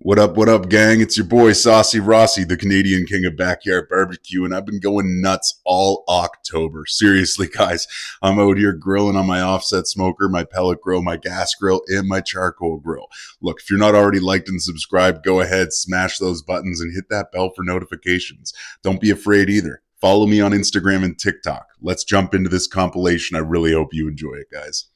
What up, gang? It's your boy Saucy Rossy, the Canadian king of backyard barbecue, and I've been going nuts all October. Seriously, guys, I'm out here grilling on my offset smoker, my pellet grill, my gas grill, and my charcoal grill. Look, if you're not already liked and subscribed, go ahead, smash those buttons, and hit that bell for notifications. Don't be afraid either. Follow me on Instagram and TikTok. Let's jump into this compilation. I really hope you enjoy it, guys.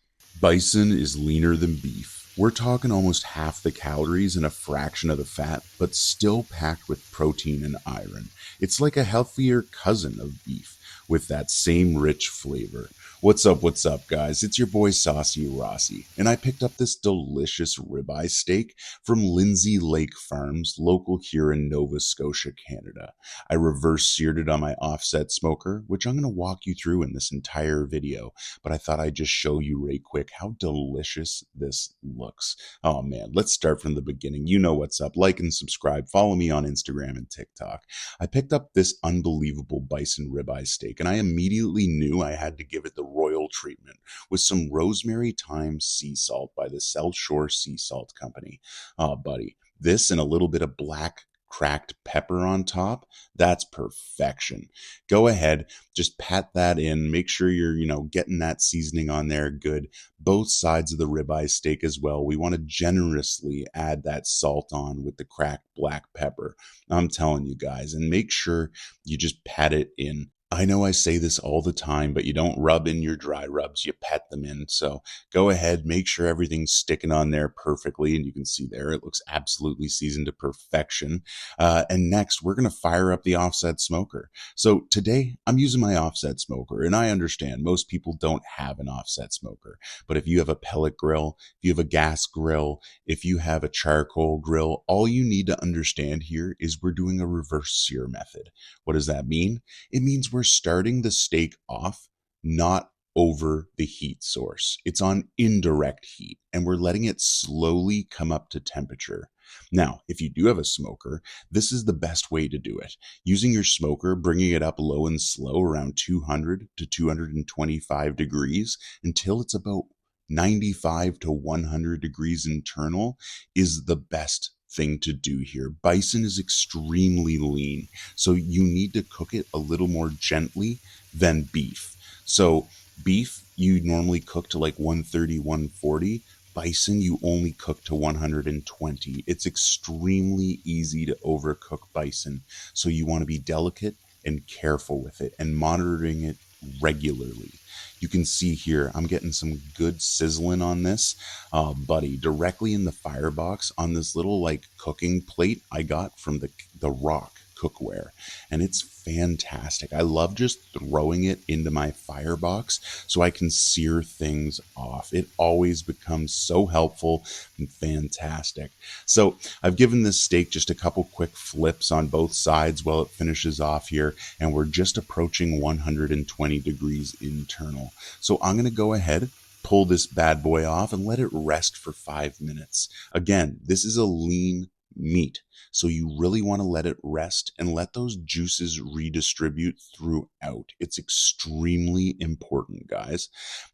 Bison is leaner than beef. We're talking almost half the calories and a fraction of the fat, but still packed with protein and iron. It's like a healthier cousin of beef with that same rich flavor. What's up, guys? It's your boy Saucy Rossy, and I picked up this delicious ribeye steak from Lindsay Lake Farms, local here in Nova Scotia, Canada. I reverse seared it on my offset smoker, which I'm going to walk you through in this entire video, but I thought I'd just show you right quick how delicious this looks. Oh man, let's start from the beginning. You know what's up. Like and subscribe. Follow me on Instagram and TikTok. I picked up this unbelievable bison ribeye steak, and I immediately knew I had to give it the royal treatment with some rosemary thyme sea salt by the South Shore Sea Salt Company. Oh, buddy, this and a little bit of black cracked pepper on top, that's perfection. Go ahead, just pat that in, make sure you're getting that seasoning on there good. Both sides of the ribeye steak as well, we want to generously add that salt on with the cracked black pepper. I'm telling you guys, and make sure you just pat it in. I know I say this all the time, but you don't rub in your dry rubs, you pet them in. So go ahead, make sure everything's sticking on there perfectly. And you can see there, it looks absolutely seasoned to perfection. And next, we're going to fire up the offset smoker. So today, I'm using my offset smoker. And I understand most people don't have an offset smoker. But if you have a pellet grill, if you have a gas grill, if you have a charcoal grill, all you need to understand here is we're doing a reverse sear method. What does that mean? It means we're starting the steak off not over the heat source. It's on indirect heat, and we're letting it slowly come up to temperature. Now, if you do have a smoker, this is the best way to do it. Using your smoker, bringing it up low and slow around 200 to 225 degrees until it's about 95 to 100 degrees internal is the best thing to do here. Bison is extremely lean, so you need to cook it a little more gently than beef. So beef, you normally cook to like 130, 140. Bison, you only cook to 120. It's extremely easy to overcook bison, so you want to be delicate and careful with it and monitoring it regularly. You can see here, I'm getting some good sizzling on this, buddy, directly in the firebox on this little like cooking plate I got from the Rock cookware, and it's fantastic. I love just throwing it into my firebox so I can sear things off. It always becomes so helpful and fantastic. So I've given this steak just a couple quick flips on both sides while it finishes off here, and we're just approaching 120 degrees internal. So I'm going to go ahead, pull this bad boy off, and let it rest for 5 minutes. Again, this is a lean meat, so you really want to let it rest and let those juices redistribute throughout. It's extremely important, guys.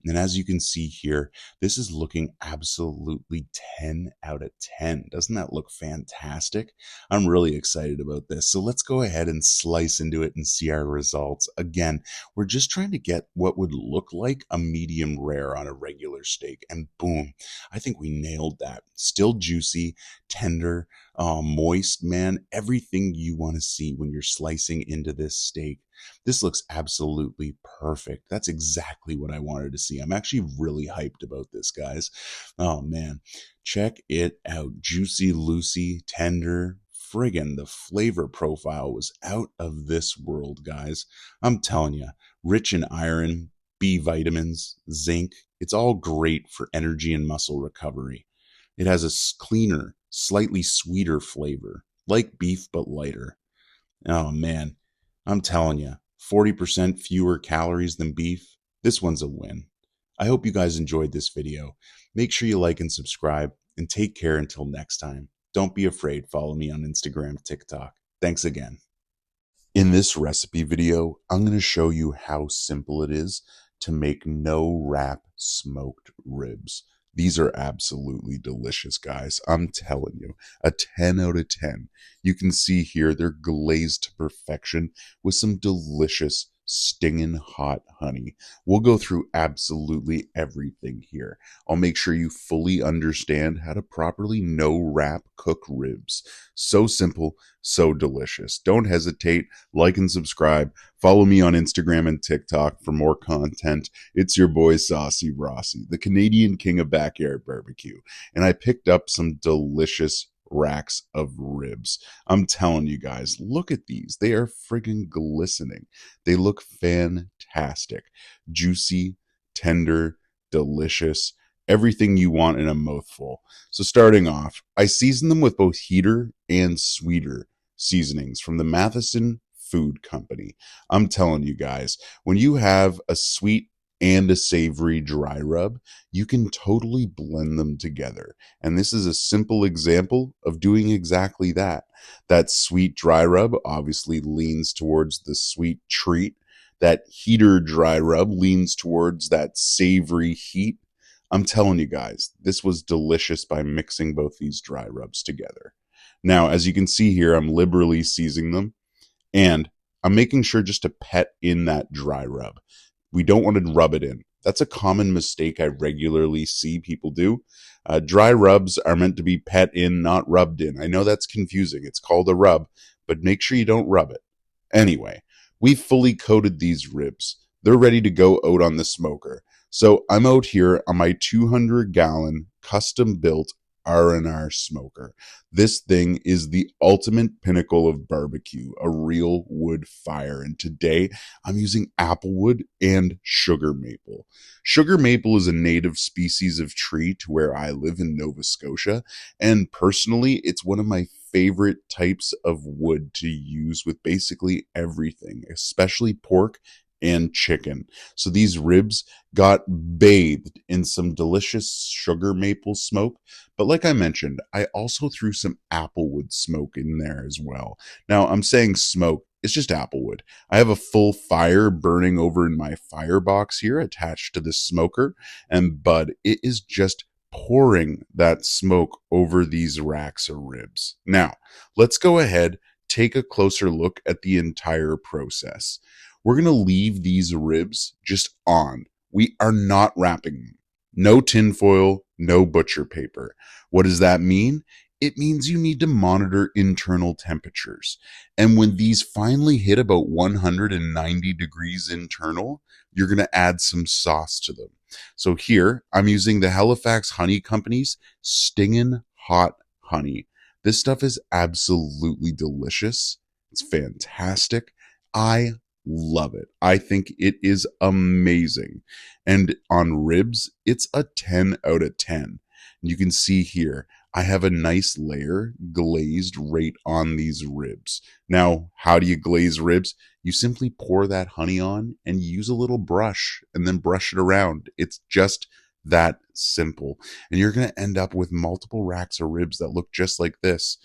And as you can see here, this is looking absolutely 10 out of 10. Doesn't that look fantastic? I'm really excited about this. So let's go ahead and slice into it and see our results. Again, we're just trying to get what would look like a medium rare on a regular steak, and boom, I think we nailed that. Still juicy, tender, moist, man, everything you want to see when you're slicing into this steak. This looks absolutely perfect. That's exactly what I wanted to see. I'm actually really hyped about this, guys. Oh man, check it out. Juicy, loosey, tender. Friggin', the flavor profile was out of this world, guys. I'm telling you, rich in iron, B vitamins, zinc. It's all great for energy and muscle recovery. It has a cleaner, slightly sweeter flavor, like beef but lighter. Oh man, I'm telling you, 40% fewer calories than beef. This one's a win. I hope you guys enjoyed this video. Make sure you like and subscribe, and take care until next time. Don't be afraid, follow me on Instagram, TikTok. Thanks again. In this recipe video, I'm going to show you how simple it is to make no wrap smoked ribs. These are absolutely delicious, guys. I'm telling you, a 10 out of 10. You can see here they're glazed to perfection with some delicious, stinging hot honey. We'll go through absolutely everything here. I'll make sure you fully understand how to properly no wrap cook ribs. So simple, so delicious. Don't hesitate. Like and subscribe. Follow me on Instagram and TikTok for more content. It's your boy Saucy Rossy, the Canadian king of backyard barbecue. And I picked up some delicious racks of ribs. I'm telling you guys, look at these. They are friggin' glistening. They look fantastic. Juicy, tender, delicious. Everything you want in a mouthful. So starting off, I season them with both heater and sweeter seasonings from the Matheson Food Company. I'm telling you guys, when you have a sweet and a savory dry rub, you can totally blend them together. And this is a simple example of doing exactly that. That sweet dry rub obviously leans towards the sweet treat. That heater dry rub leans towards that savory heat. I'm telling you guys, this was delicious by mixing both these dry rubs together. Now, as you can see here, I'm liberally seasoning them, and I'm making sure just to pet in that dry rub. We don't want to rub it in. That's a common mistake I regularly see people do. Dry rubs are meant to be pet in, not rubbed in. I know that's confusing. It's called a rub, but make sure you don't rub it. Anyway, we've fully coated these ribs. They're ready to go out on the smoker. So I'm out here on my 200-gallon custom-built R&R smoker. This thing is the ultimate pinnacle of barbecue, a real wood fire. And today I'm using applewood and sugar maple. Sugar maple is a native species of tree to where I live in Nova Scotia. And personally, it's one of my favorite types of wood to use with basically everything, especially pork and chicken. So these ribs got bathed in some delicious sugar maple smoke. But like I mentioned, I also threw some applewood smoke in there as well. Now I'm saying smoke, it's just applewood. I have a full fire burning over in my firebox here attached to the smoker. And bud, it is just pouring that smoke over these racks of ribs. Now, let's go ahead, take a closer look at the entire process. We're going to leave these ribs just on. We are not wrapping them. No tinfoil, no butcher paper. What does that mean? It means you need to monitor internal temperatures. And when these finally hit about 190 degrees internal, you're going to add some sauce to them. So here, I'm using the Halifax Honey Company's Stingin' Hot Honey. This stuff is absolutely delicious. It's fantastic. I love it. I think it is amazing. And on ribs, it's a 10 out of 10. You can see here, I have a nice layer glazed right on these ribs. Now, how do you glaze ribs? You simply pour that honey on and use a little brush and then brush it around. It's just that simple. And you're going to end up with multiple racks of ribs that look just like this.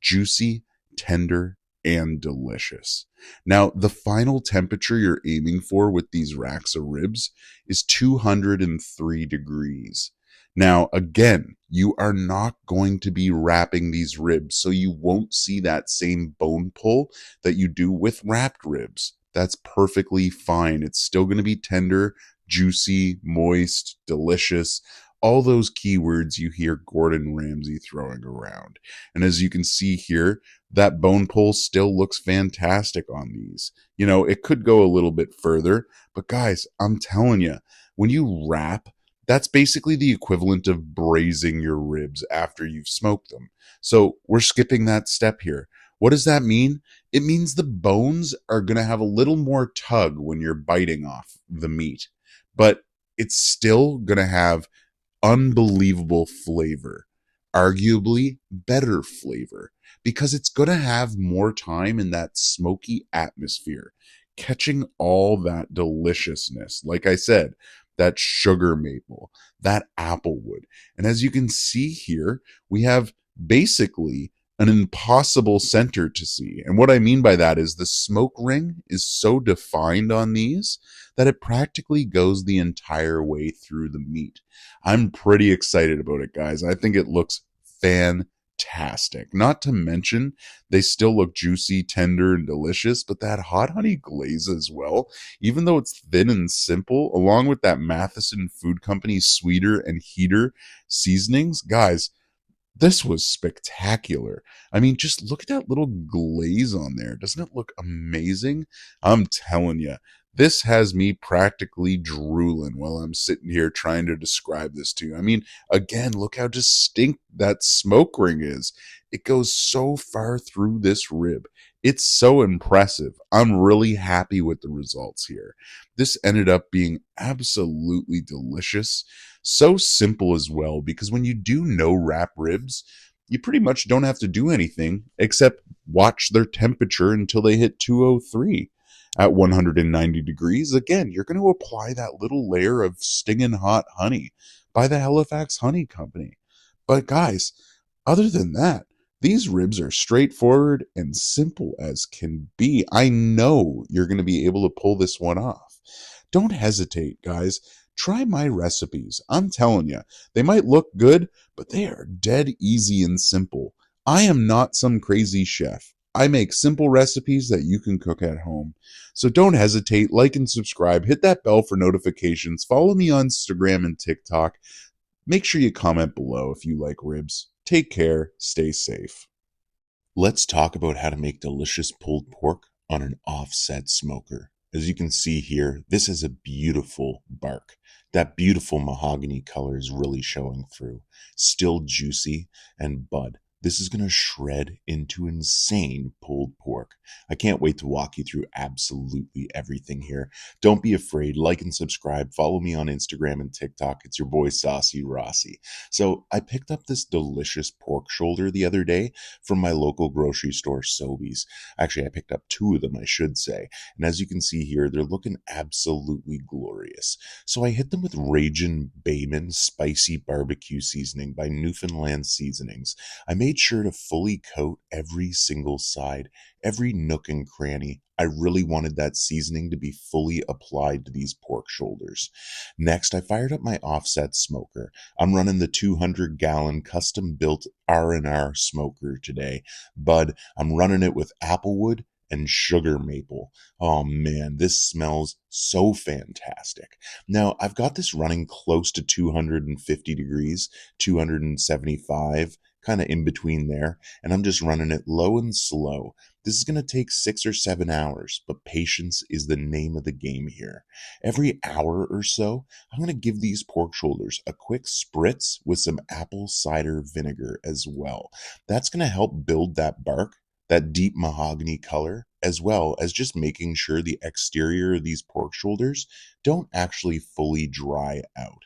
Juicy, tender, and delicious. Now, the final temperature you're aiming for with these racks of ribs is 203 degrees. Now, again, you are not going to be wrapping these ribs, so you won't see that same bone pull that you do with wrapped ribs. That's perfectly fine. It's still going to be tender, juicy, moist, delicious, all those keywords you hear Gordon Ramsay throwing around. And as you can see here, that bone pull still looks fantastic on these. You know, it could go a little bit further, but guys, I'm telling you, when you wrap, that's basically the equivalent of braising your ribs after you've smoked them. So we're skipping that step here. What does that mean? It means the bones are going to have a little more tug when you're biting off the meat, but it's still going to have unbelievable flavor, arguably better flavor, because it's going to have more time in that smoky atmosphere, catching all that deliciousness. Like I said, that sugar maple, that applewood. And as you can see here, we have basically an impossible center to see. And what I mean by that is the smoke ring is so defined on these that it practically goes the entire way through the meat. I'm pretty excited about it, guys. I think it looks fantastic. Not to mention, they still look juicy, tender, and delicious, but that hot honey glaze as well, even though it's thin and simple, along with that Matheson Food Company sweeter and heater seasonings, guys, this was spectacular. I mean, just look at that little glaze on there. Doesn't it look amazing? I'm telling you, this has me practically drooling while I'm sitting here trying to describe this to you. I mean, again, look how distinct that smoke ring is. It goes so far through this rib. It's so impressive. I'm really happy with the results here. This ended up being absolutely delicious. So simple as well, because when you do no wrap ribs, you pretty much don't have to do anything except watch their temperature until they hit 203 at 190 degrees. Again, you're going to apply that little layer of stinging hot honey by the Halifax Honey Company. But guys, other than that, these ribs are straightforward and simple as can be. I know you're going to be able to pull this one off. Don't hesitate, guys. Try my recipes. I'm telling you, they might look good, but they are dead easy and simple. I am not some crazy chef. I make simple recipes that you can cook at home. So don't hesitate, like and subscribe, hit that bell for notifications, follow me on Instagram and TikTok. Make sure you comment below if you like ribs. Take care, stay safe. Let's talk about how to make delicious pulled pork on an offset smoker. As you can see here, this is a beautiful bark. That beautiful mahogany color is really showing through. Still juicy and bud. This is going to shred into insane pulled pork. I can't wait to walk you through absolutely everything here. Don't be afraid. Like and subscribe. Follow me on Instagram and TikTok. It's your boy Saucy Rossy. So I picked up this delicious pork shoulder the other day from my local grocery store, Sobeys. Actually, I picked up two of them, I should say. And as you can see here, they're looking absolutely glorious. So I hit them with Ragin' Bayman Spicy Barbecue Seasoning by Newfoundland Seasonings. I made sure to fully coat every single side, every nook and cranny. I really wanted that seasoning to be fully applied to these pork shoulders. Next, I fired up my offset smoker. I'm running the 200-gallon custom-built R&R smoker today. Bud, I'm running it with applewood and sugar maple. Oh man, this smells so fantastic. Now, I've got this running close to 250 degrees, 275, kind of in between there, and I'm just running it low and slow. This is going to take 6 or 7 hours, but patience is the name of the game here. Every hour or so, I'm going to give these pork shoulders a quick spritz with some apple cider vinegar as well. That's going to help build that bark, that deep mahogany color, as well as just making sure the exterior of these pork shoulders don't actually fully dry out.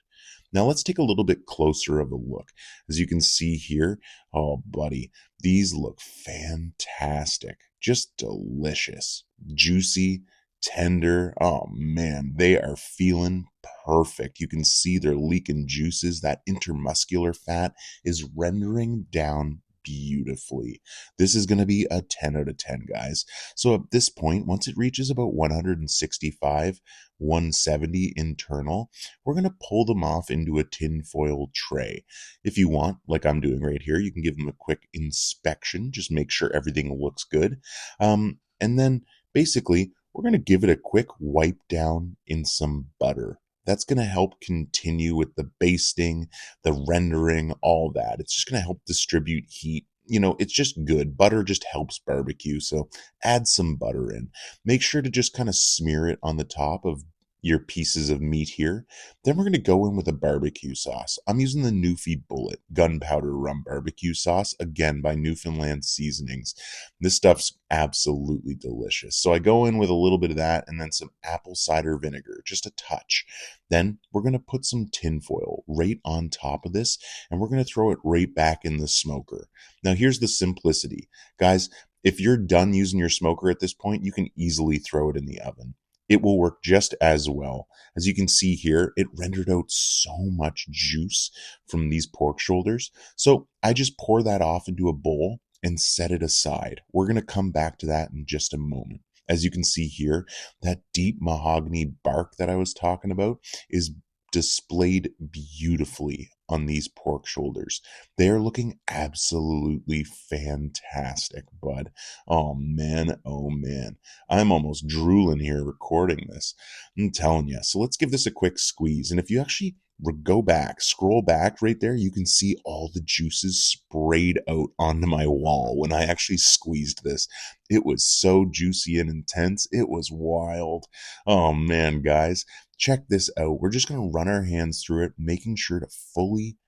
Now let's take a little bit closer of a look. As you can see here, oh buddy, these look fantastic. Just delicious, juicy, tender. Oh man, they are feeling perfect. You can see they're leaking juices. That intermuscular fat is rendering down beautifully. This is going to be a 10 out of 10, guys. So at this point, once it reaches about 165, 170 internal, we're going to pull them off into a tinfoil tray. If you want, like I'm doing right here, you can give them a quick inspection, just make sure everything looks good. And then basically, we're going to give it a quick wipe down in some butter. That's going to help continue with the basting, the rendering, all that. It's just going to help distribute heat. You know, it's just good. Butter just helps barbecue, so add some butter in. Make sure to just kind of smear it on the top of your pieces of meat here. Then we're going to go in with a barbecue sauce. I'm using the Newfie Bullet Gunpowder Rum Barbecue Sauce, again by Newfoundland Seasonings. This stuff's absolutely delicious. So I go in with a little bit of that and then some apple cider vinegar, just a touch. Then we're going to put some tinfoil right on top of this, and we're going to throw it right back in the smoker. Now here's the simplicity. Guys, if you're done using your smoker at this point, you can easily throw it in the oven. It will work just as well. As you can see here, it rendered out so much juice from these pork shoulders. So I just pour that off into a bowl and set it aside. We're going to come back to that in just a moment. As you can see here, that deep mahogany bark that I was talking about is displayed beautifully on these pork shoulders. They are looking absolutely fantastic, bud. Oh man, oh man. I'm almost drooling here recording this. I'm telling you. So let's give this a quick squeeze. And if you actually go back, scroll back right there, you can see all the juices sprayed out onto my wall when I actually squeezed this. It was so juicy and intense. It was wild. Oh man, guys, check this out. We're just going to run our hands through it, making sure to fully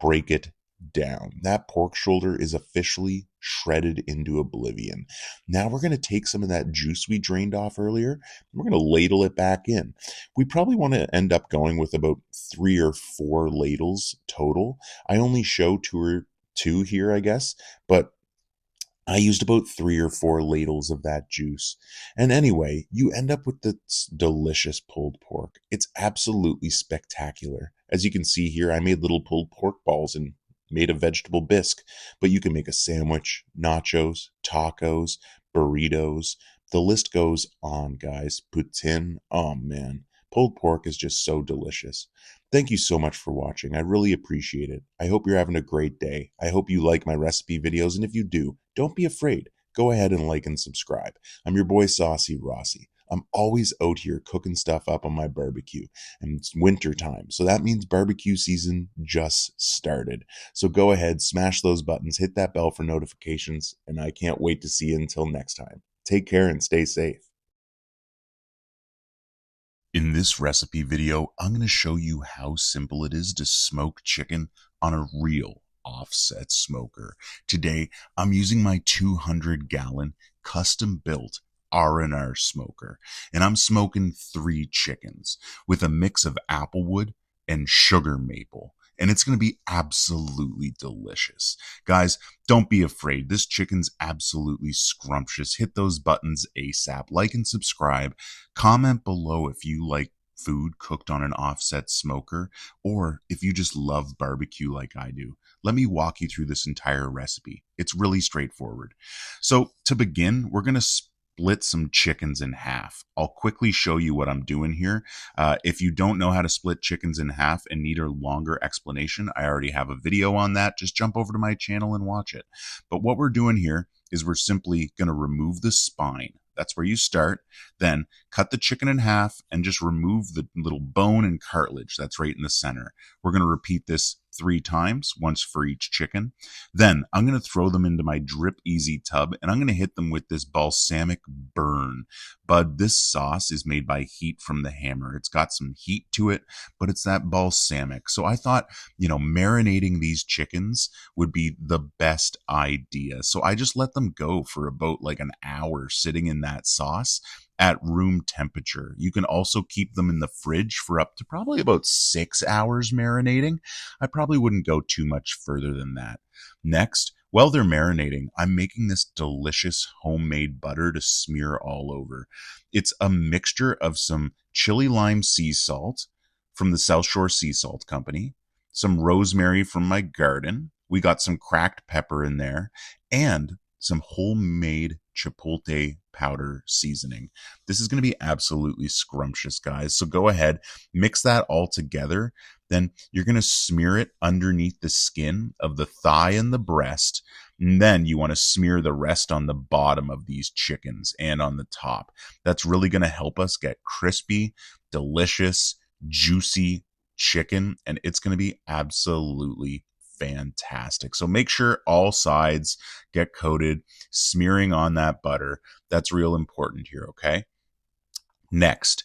break it down. That pork shoulder is officially shredded into oblivion. Now we're going to take some of that juice we drained off earlier. We're going to ladle it back in. We probably want to end up going with about 3 or 4 ladles total. I only show two here, I guess, but I used about 3 or 4 ladles of that juice. And anyway, you end up with this delicious pulled pork. It's absolutely spectacular. As you can see here, I made little pulled pork balls and made a vegetable bisque, but you can make a sandwich, nachos, tacos, burritos. The list goes on, guys. Poutine. Oh man, pulled pork is just so delicious. Thank you so much for watching. I really appreciate it. I hope you're having a great day. I hope you like my recipe videos, and if you do, don't be afraid. Go ahead and like and subscribe. I'm your boy Saucy Rossy. I'm always out here cooking stuff up on my barbecue, and it's winter time, so that means barbecue season just started. So go ahead, smash those buttons, hit that bell for notifications, and I can't wait to see you until next time. Take care and stay safe. In this recipe video, I'm going to show you how simple it is to smoke chicken on a real offset smoker. Today, I'm using my 200-gallon custom-built R&R smoker, and I'm smoking 3 chickens with a mix of applewood and sugar maple. And it's going to be absolutely delicious. Guys, don't be afraid. This chicken's absolutely scrumptious. Hit those buttons ASAP. Like and subscribe. Comment below if you like food cooked on an offset smoker, or if you just love barbecue like I do. Let me walk you through this entire recipe. It's really straightforward. So to begin, we're going to split some chickens in half. I'll quickly show you what I'm doing here. If you don't know how to split chickens in half and need a longer explanation, I already have a video on that. Just jump over to my channel and watch it. But what we're doing here is we're simply going to remove the spine. That's where you start. Then cut the chicken in half and just remove the little bone and cartilage that's right in the center. We're going to repeat this 3 times, once for each chicken. Then I'm going to throw them into my Drip Easy tub, and I'm going to hit them with this balsamic burn. Bud, this sauce is made by heat from the hammer. It's got some heat to it, but it's that balsamic. So I thought, marinating these chickens would be the best idea. So I just let them go for about like an hour sitting in that sauce at room temperature. You can also keep them in the fridge for up to probably about 6 hours marinating. I probably wouldn't go too much further than that. Next, while they're marinating, I'm making this delicious homemade butter to smear all over. It's a mixture of some chili lime sea salt from the South Shore Sea Salt Company, some rosemary from my garden. We got some cracked pepper in there, and some homemade chipotle powder seasoning. This is going to be absolutely scrumptious, guys. So go ahead, mix that all together. Then you're going to smear it underneath the skin of the thigh and the breast. And then you want to smear the rest on the bottom of these chickens and on the top. That's really going to help us get crispy, delicious, juicy chicken. And it's going to be absolutely fantastic. So make sure all sides get coated, smearing on that butter. That's real important here, okay? Next,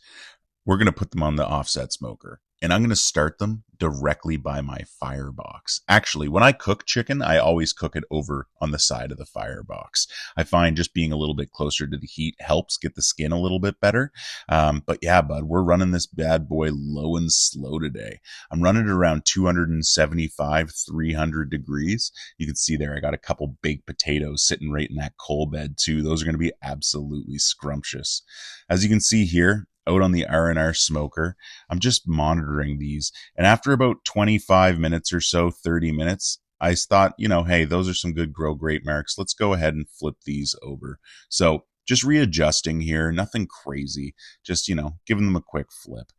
we're going to put them on the offset smoker, and I'm going to start them directly by my firebox. Actually, when I cook chicken, I always cook it over on the side of the firebox. I find just being a little bit closer to the heat helps get the skin a little bit better. But yeah, bud, we're running this bad boy low and slow today. I'm running it around 275, 300 degrees. You can see there, I got a couple baked potatoes sitting right in that coal bed too. Those are going to be absolutely scrumptious. As you can see here, out on the R&R smoker, I'm just monitoring these. And after about 25 minutes or so, 30 minutes, I thought, hey, those are some good Grow Great marks. Let's go ahead and flip these over. So just readjusting here, nothing crazy, just, giving them a quick flip.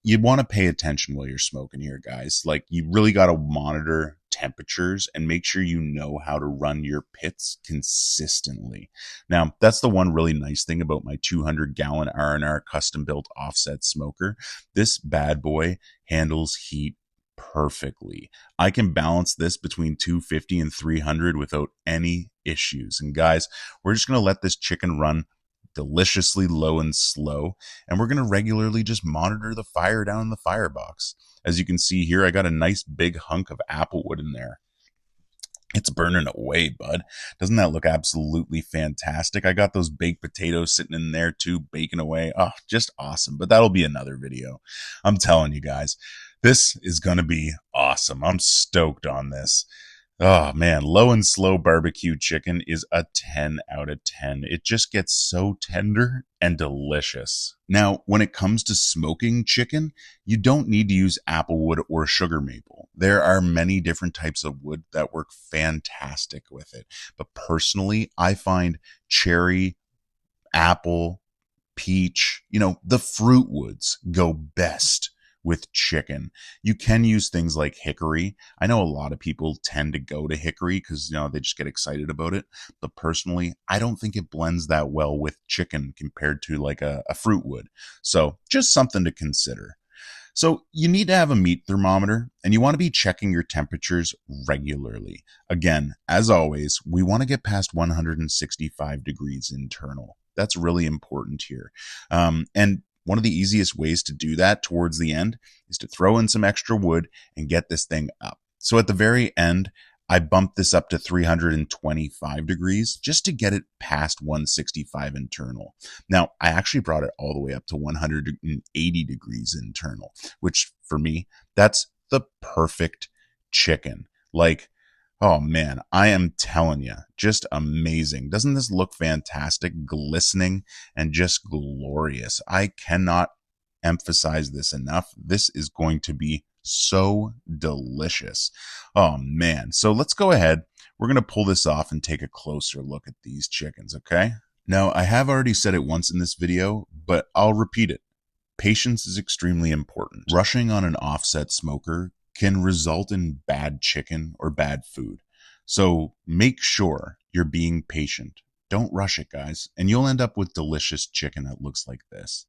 You want to pay attention while you're smoking here, guys. Like, you really got to monitor temperatures and make sure you know how to run your pits consistently. Now, that's the one really nice thing about my 200-gallon R&R custom-built offset smoker. This bad boy handles heat perfectly. I can balance this between 250 and 300 without any issues. And guys, we're just going to let this chicken run deliciously low and slow, and we're going to regularly just monitor the fire down in the firebox. As you can see here, I got a nice big hunk of applewood in there. It's burning away, bud. Doesn't that look absolutely fantastic? I got those baked potatoes sitting in there too, baking away. Oh, just awesome. But that'll be another video. I'm telling you guys, this is going to be awesome. I'm stoked on this. Oh man, low and slow barbecue chicken is a 10 out of 10. It just gets so tender and delicious. Now, when it comes to smoking chicken, you don't need to use applewood or sugar maple. There are many different types of wood that work fantastic with it. But personally, I find cherry, apple, peach, the fruit woods go best with chicken. You can use things like hickory. I know a lot of people tend to go to hickory because, they just get excited about it. But personally, I don't think it blends that well with chicken compared to like a fruit wood. So just something to consider. So you need to have a meat thermometer, and you want to be checking your temperatures regularly. Again, as always, we want to get past 165 degrees internal. That's really important here. And one of the easiest ways to do that towards the end is to throw in some extra wood and get this thing up. So at the very end, I bumped this up to 325 degrees just to get it past 165 internal. Now, I actually brought it all the way up to 180 degrees internal, which for me, that's the perfect chicken. Like, oh man, I am telling you, just amazing. Doesn't this look fantastic, glistening, and just glorious? I cannot emphasize this enough. This is going to be so delicious. Oh man. So let's go ahead. We're going to pull this off and take a closer look at these chickens, okay? Now, I have already said it once in this video, but I'll repeat it. Patience is extremely important. Rushing on an offset smoker can result in bad chicken or bad food. So make sure you're being patient. Don't rush it, guys, and you'll end up with delicious chicken that looks like this.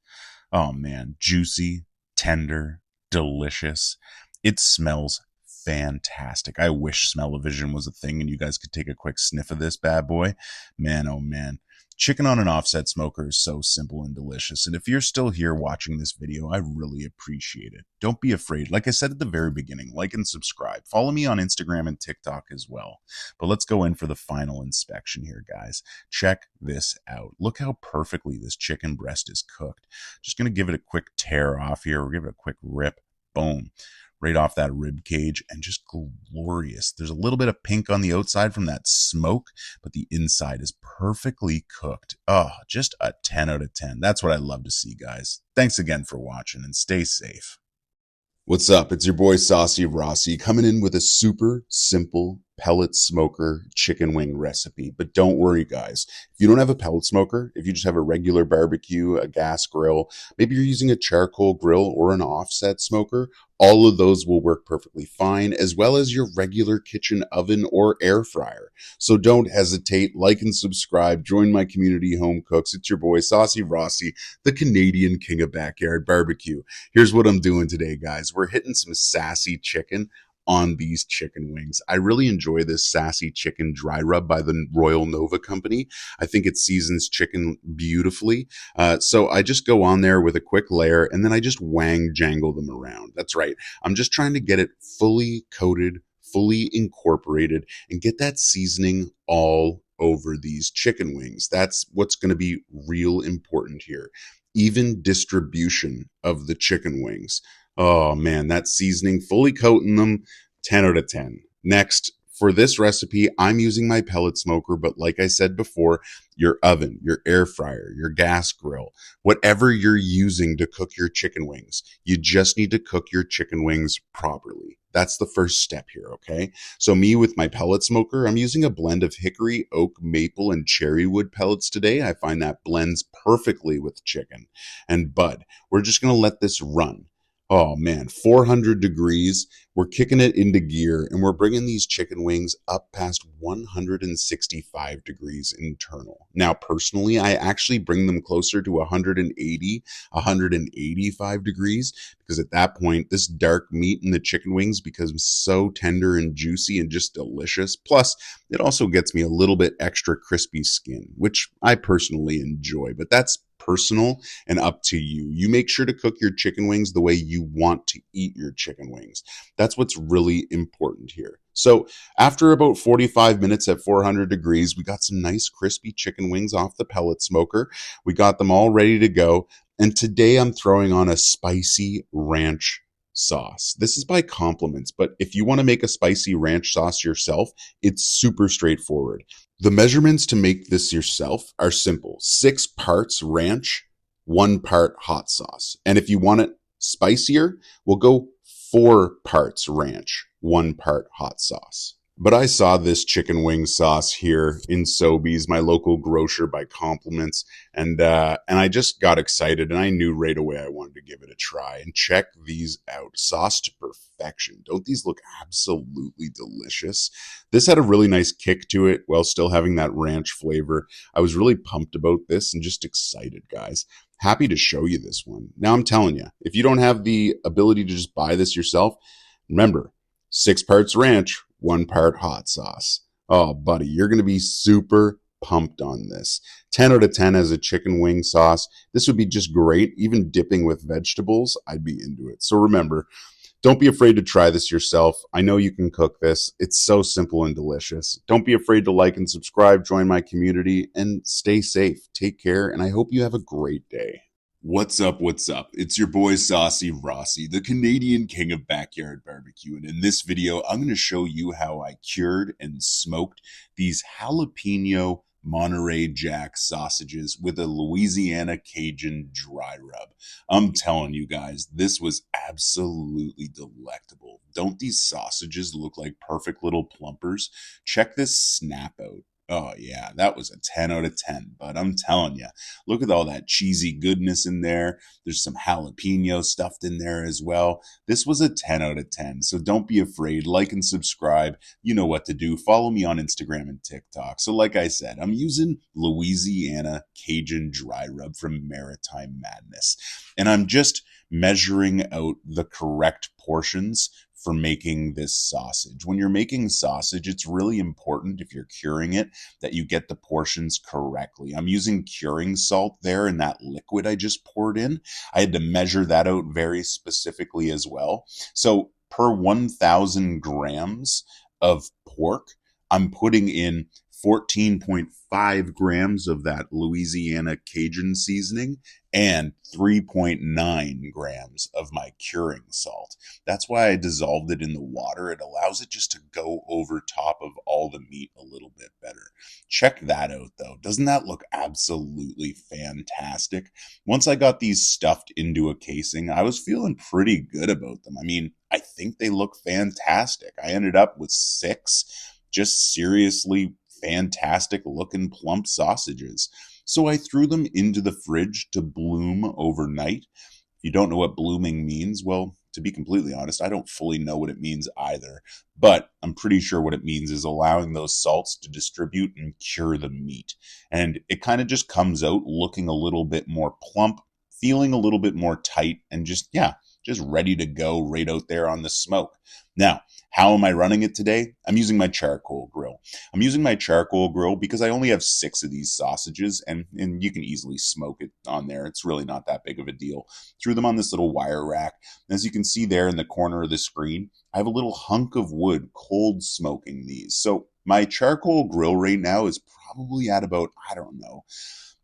Oh man, juicy, tender, delicious. It smells fantastic. I wish smell-o-vision was a thing and you guys could take a quick sniff of this bad boy. Man, oh man. Chicken on an offset smoker is so simple and delicious. And if you're still here watching this video, I really appreciate it. Don't be afraid. Like I said at the very beginning, like and subscribe. Follow me on Instagram and TikTok as well. But let's go in for the final inspection here, guys. Check this out. Look how perfectly this chicken breast is cooked. Just going to give it a quick tear off here. We'll give it a quick rip. Boom. Right off that rib cage, and just glorious. There's a little bit of pink on the outside from that smoke, but the inside is perfectly cooked. Oh, just a 10 out of 10. That's what I love to see, guys. Thanks again for watching, and stay safe. What's up? It's your boy Saucy Rossy coming in with a super simple pellet smoker chicken wing recipe. But don't worry, guys. If you don't have a pellet smoker, if you just have a regular barbecue, a gas grill, maybe you're using a charcoal grill or an offset smoker, all of those will work perfectly fine, as well as your regular kitchen oven or air fryer. So don't hesitate, like and subscribe, join my community home cooks. It's your boy Saucy Rossy, the Canadian king of backyard barbecue. Here's what I'm doing today, guys. We're hitting some sassy chicken on these chicken wings. I really enjoy this sassy chicken dry rub by the Royal Nova company. I think it seasons chicken beautifully. So I just go on there with a quick layer and then I just wang jangle them around. That's right. I'm just trying to get it fully coated, fully incorporated, and get that seasoning all over these chicken wings. That's what's going to be real important here. Even distribution of the chicken wings. Oh man, that seasoning fully coating them, 10 out of 10. Next, for this recipe, I'm using my pellet smoker, but like I said before, your oven, your air fryer, your gas grill, whatever you're using to cook your chicken wings, you just need to cook your chicken wings properly. That's the first step here, okay? So me with my pellet smoker, I'm using a blend of hickory, oak, maple, and cherry wood pellets today. I find that blends perfectly with chicken and bud. We're just gonna let this run. Oh man, 400 degrees. We're kicking it into gear and we're bringing these chicken wings up past 165 degrees internal. Now, personally, I actually bring them closer to 180, 185 degrees because at that point, this dark meat in the chicken wings becomes so tender and juicy and just delicious. Plus, it also gets me a little bit extra crispy skin, which I personally enjoy, but that's personal and up to you. You make sure to cook your chicken wings the way you want to eat your chicken wings. That's what's really important here. So after about 45 minutes at 400 degrees, we got some nice crispy chicken wings off the pellet smoker. We got them all ready to go. And today I'm throwing on a spicy ranch sauce. This is by Compliments, but if you want to make a spicy ranch sauce yourself, it's super straightforward. The measurements to make this yourself are simple. 6 parts ranch, 1 part hot sauce. And if you want it spicier, we'll go 4 parts ranch, 1 part hot sauce. But I saw this chicken wing sauce here in Sobeys, my local grocer by Compliments, and I just got excited and I knew right away I wanted to give it a try. And check these out, sauce to perfection. Don't these look absolutely delicious? This had a really nice kick to it while still having that ranch flavor. I was really pumped about this and just excited, guys. Happy to show you this one. Now I'm telling you, if you don't have the ability to just buy this yourself, remember, 6 parts ranch, 1 part hot sauce. Oh, buddy, you're going to be super pumped on this. 10 out of 10 as a chicken wing sauce. This would be just great. Even dipping with vegetables, I'd be into it. So remember, don't be afraid to try this yourself. I know you can cook this. It's so simple and delicious. Don't be afraid to like and subscribe, join my community, and stay safe. Take care, and I hope you have a great day. What's up? What's up? It's your boy Saucy Rossy, the Canadian king of backyard barbecue. And in this video, I'm going to show you how I cured and smoked these jalapeno Monterey Jack sausages with a Louisiana Cajun dry rub. I'm telling you guys, this was absolutely delectable. Don't these sausages look like perfect little plumpers? Check this snap out. Oh yeah, that was a 10 out of 10, but I'm telling you, look at all that cheesy goodness in there. There's some jalapeno stuffed in there as well. This was a 10 out of 10, so don't be afraid. Like and subscribe. You know what to do. Follow me on Instagram and TikTok. So like I said, I'm using Louisiana Cajun dry rub from Maritime Madness, and I'm just measuring out the correct portions for making this sausage. When you're making sausage, it's really important if you're curing it that you get the portions correctly. I'm using curing salt there in that liquid I just poured in. I had to measure that out very specifically as well. So per 1,000 grams of pork, I'm putting in 14.5 grams of that Louisiana Cajun seasoning and 3.9 grams of my curing salt. That's why I dissolved it in the water. It allows it just to go over top of all the meat a little bit better. Check that out though. Doesn't that look absolutely fantastic? Once I got these stuffed into a casing, I was feeling pretty good about them. I mean, I think they look fantastic. I ended up with 6 just seriously fantastic looking plump sausages. So I threw them into the fridge to bloom overnight. If you don't know what blooming means, well, to be completely honest, I don't fully know what it means either. But I'm pretty sure what it means is allowing those salts to distribute and cure the meat. And it kind of just comes out looking a little bit more plump, feeling a little bit more tight, and just ready to go right out there on the smoke. Now, how am I running it today? I'm using my charcoal grill. I'm using my charcoal grill because I only have 6 of these sausages, and you can easily smoke it on there. It's really not that big of a deal. Threw them on this little wire rack. And as you can see there in the corner of the screen, I have a little hunk of wood cold smoking these. So my charcoal grill right now is probably at about, I don't know,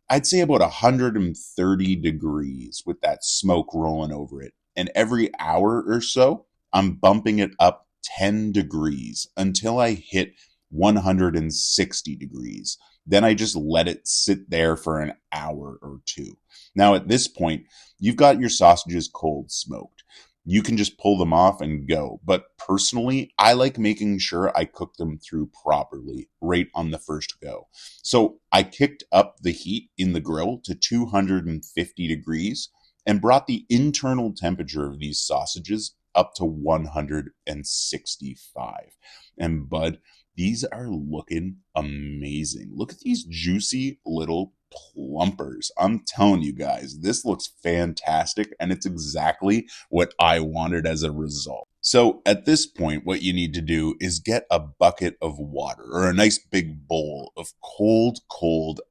I'd say about 130 degrees with that smoke rolling over it. And every hour or so, I'm bumping it up 10 degrees until I hit 160 degrees. Then I just let it sit there for an hour or two. Now, at this point, you've got your sausages cold smoked. you can just pull them off and go. But personally, I like making sure I cook them through properly right on the first go. So I kicked up the heat in the grill to 250 degrees and brought the internal temperature of these sausages up to 165. And bud, these are looking amazing. Look at these juicy little plumpers. I'm telling you guys, this looks fantastic, and it's exactly what I wanted as a result. So at this point, what you need to do is get a bucket of water or a nice big bowl of cold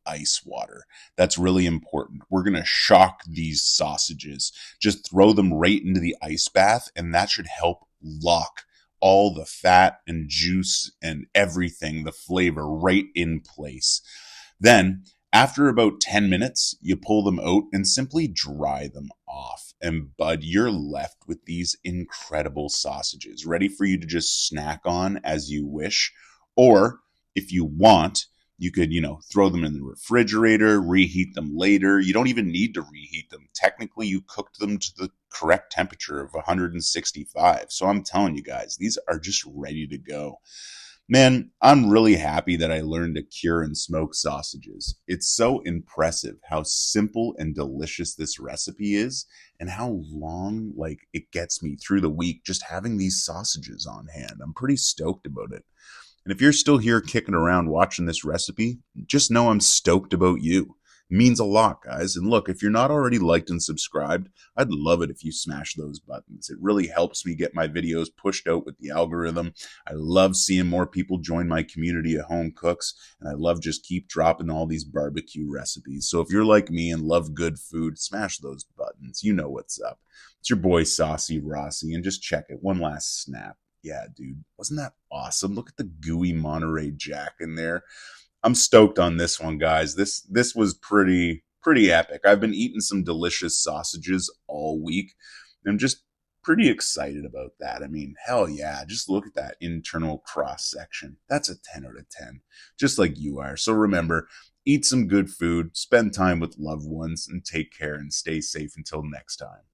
ice water. That's really important. We're going to shock these sausages. Just throw them right into the ice bath, and that should help lock all the fat and juice and everything, the flavor, right in place. Then, after about 10 minutes, you pull them out and simply dry them off. And bud, you're left with these incredible sausages, ready for you to just snack on as you wish. Or if you want, you could, throw them in the refrigerator, reheat them later. You don't even need to reheat them. Technically, you cooked them to the correct temperature of 165. So I'm telling you guys, these are just ready to go. Man, I'm really happy that I learned to cure and smoke sausages. It's so impressive how simple and delicious this recipe is and how long it gets me through the week just having these sausages on hand. I'm pretty stoked about it. And if you're still here kicking around watching this recipe, just know I'm stoked about you. It means a lot, guys. And look, if you're not already liked and subscribed, I'd love it if you smash those buttons. It really helps me get my videos pushed out with the algorithm. I love seeing more people join my community of home cooks, and I love just keep dropping all these barbecue recipes. So if you're like me and love good food, smash those buttons. You know what's up. It's your boy Saucy Rossy, and just check it. One last snap. Yeah, dude, wasn't that awesome? Look at the gooey Monterey Jack in there. I'm stoked on this one, guys. This was pretty epic. I've been eating some delicious sausages all week. I'm just pretty excited about that. I mean, hell yeah, just look at that internal cross section. That's a 10 out of 10, just like you are. So remember, eat some good food, spend time with loved ones, and take care and stay safe until next time.